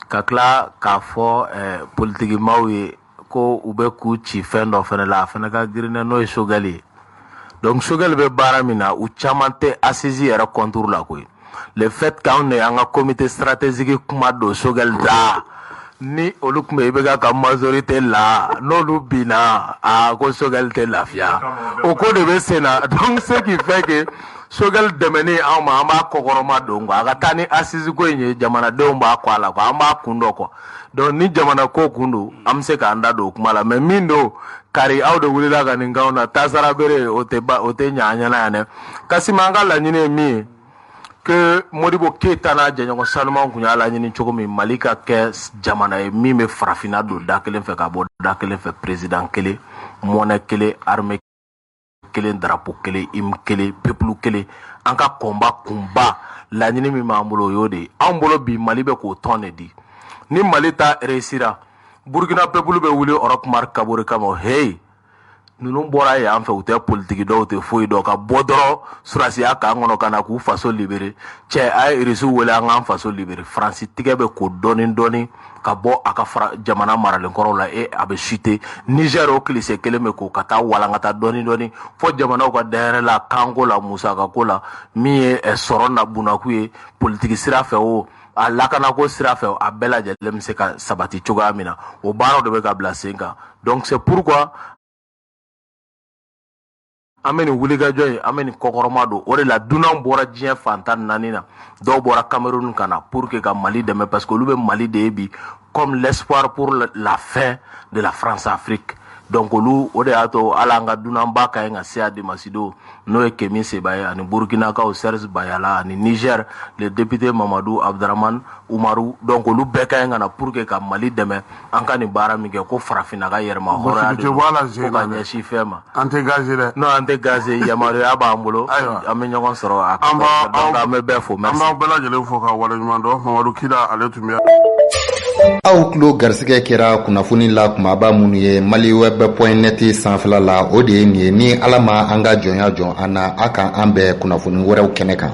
ka tila k'a fɔ politiki maaw ye ko u bɛ k'u ci fɛn dɔ fɛnɛ la a fɛnɛ ka girinɛ n'o ye Sogɛli ye donc Sogɛli bɛ baara min na u caman tɛ assise yɛrɛ contour la koyi le fait qu'anw de y'an ka comité stratégique kuma don Sogɛli da ni olu tun bɛ i bɛ ka majorité la n'olu binna ko Sogɛli tɛ lafiya o ko de bɛ sen na donc ce qui fait que Sogɛli dɛmɛni anw ma an b'a kɔkɔrɔma don quoi a ka taa ni assise ko in ye jamanadenw b'a kɔ a la quoi an b'a kun dɔn quoi donc ni jamana ko kun don an bɛ se k'an da don o kuma la mais min don kari aw de wulila ka nin k'anw na tasara bere o tɛ ɲa an ɲɛna yan dɛ Kasima an ka laɲini ye min ye que Modibo Keita n'a jɛɲɔgɔn sanumanw kun y'a laɲini cogo min Mali ka kɛ jamana ye min bɛ farafinna don da kelen fɛ ka bɔ da kelen fɛ président kelen monnaie kelen armée kelen drapeau kelen hymne kelen peuple kelen an ka combat kunba laɲini min b'an bolo o y'o de ye anw bolo bi Mali bɛ k'o tɔn de di ni Mali ta réussira Burkina peuple bɛ wuli Europe Marc Kabore kama hey ninnu bɔra yan fɛ u tɛ politiki dɔw tɛ foyi dɔn ka bɔ dɔrɔn surasiya k'an kɔnɔ ka na k'u faso libéré cɛ a ye irisiw wele an k'an faso libéré Faransi tigɛ bɛ ko dɔɔni ka bɔ a ka jamana maralenkɔrɔw la a bɛ chute Niger o kilise kelen bɛ ko ka taa walankata dɔɔni fo jamanaw ka dayɛrɛ la kanko la musakako la min ye sɔrɔ na bunaku ye politiki sira fɛ o a lakanako sira fɛ a bɛɛ lajɛlen bɛ se ka sabati cogoya min na o baaraw de bɛ ka bila sen kan donc c'est pourquoi an bɛ nin wulikajɔ in an bɛ nin kɔkɔrɔma don o de la dunan bɔra diɲɛ fantan naani na dɔw bɔra Cameroun ka na pour que ka Mali dɛmɛ parce que olu bɛ Mali de ye bi comme l'espoir pour la fin de la France-Afrique donc olu o de y'a to hali an ka dunanba ka ɲi ka se a demasido n'o ye Kémi Seba ye ani Burkinakaw Serge Bayala ani Niger le député Mamadou Abdraman Umaru donc olu bɛɛ ka ɲi ka na pour que ka Mali dɛmɛ an ka nin baara min kɛ ko farafinna ka yɛrɛma hɔrɔnya de ko ka ɲɛsin fɛn ma an tɛ gaze dɛ non an tɛ gaze yamaruya b'an bolo an bɛ ɲɔgɔn sɔrɔ a donc an bɛ bɛɛ fo merci an b'aw bɛɛ lajɛlen fo ka waleɲuman dɔn Mamadu Kida ale tun bɛ aw tulo garisɛgɛ kɛra kunnafoni la kumaba minnu ye maliweb.net sanfɛla la o de ye nin ye ni ala ma an ka jɔnya jɔn an na a kan an bɛɛ kunnafoni wɛrɛw kɛnɛ kan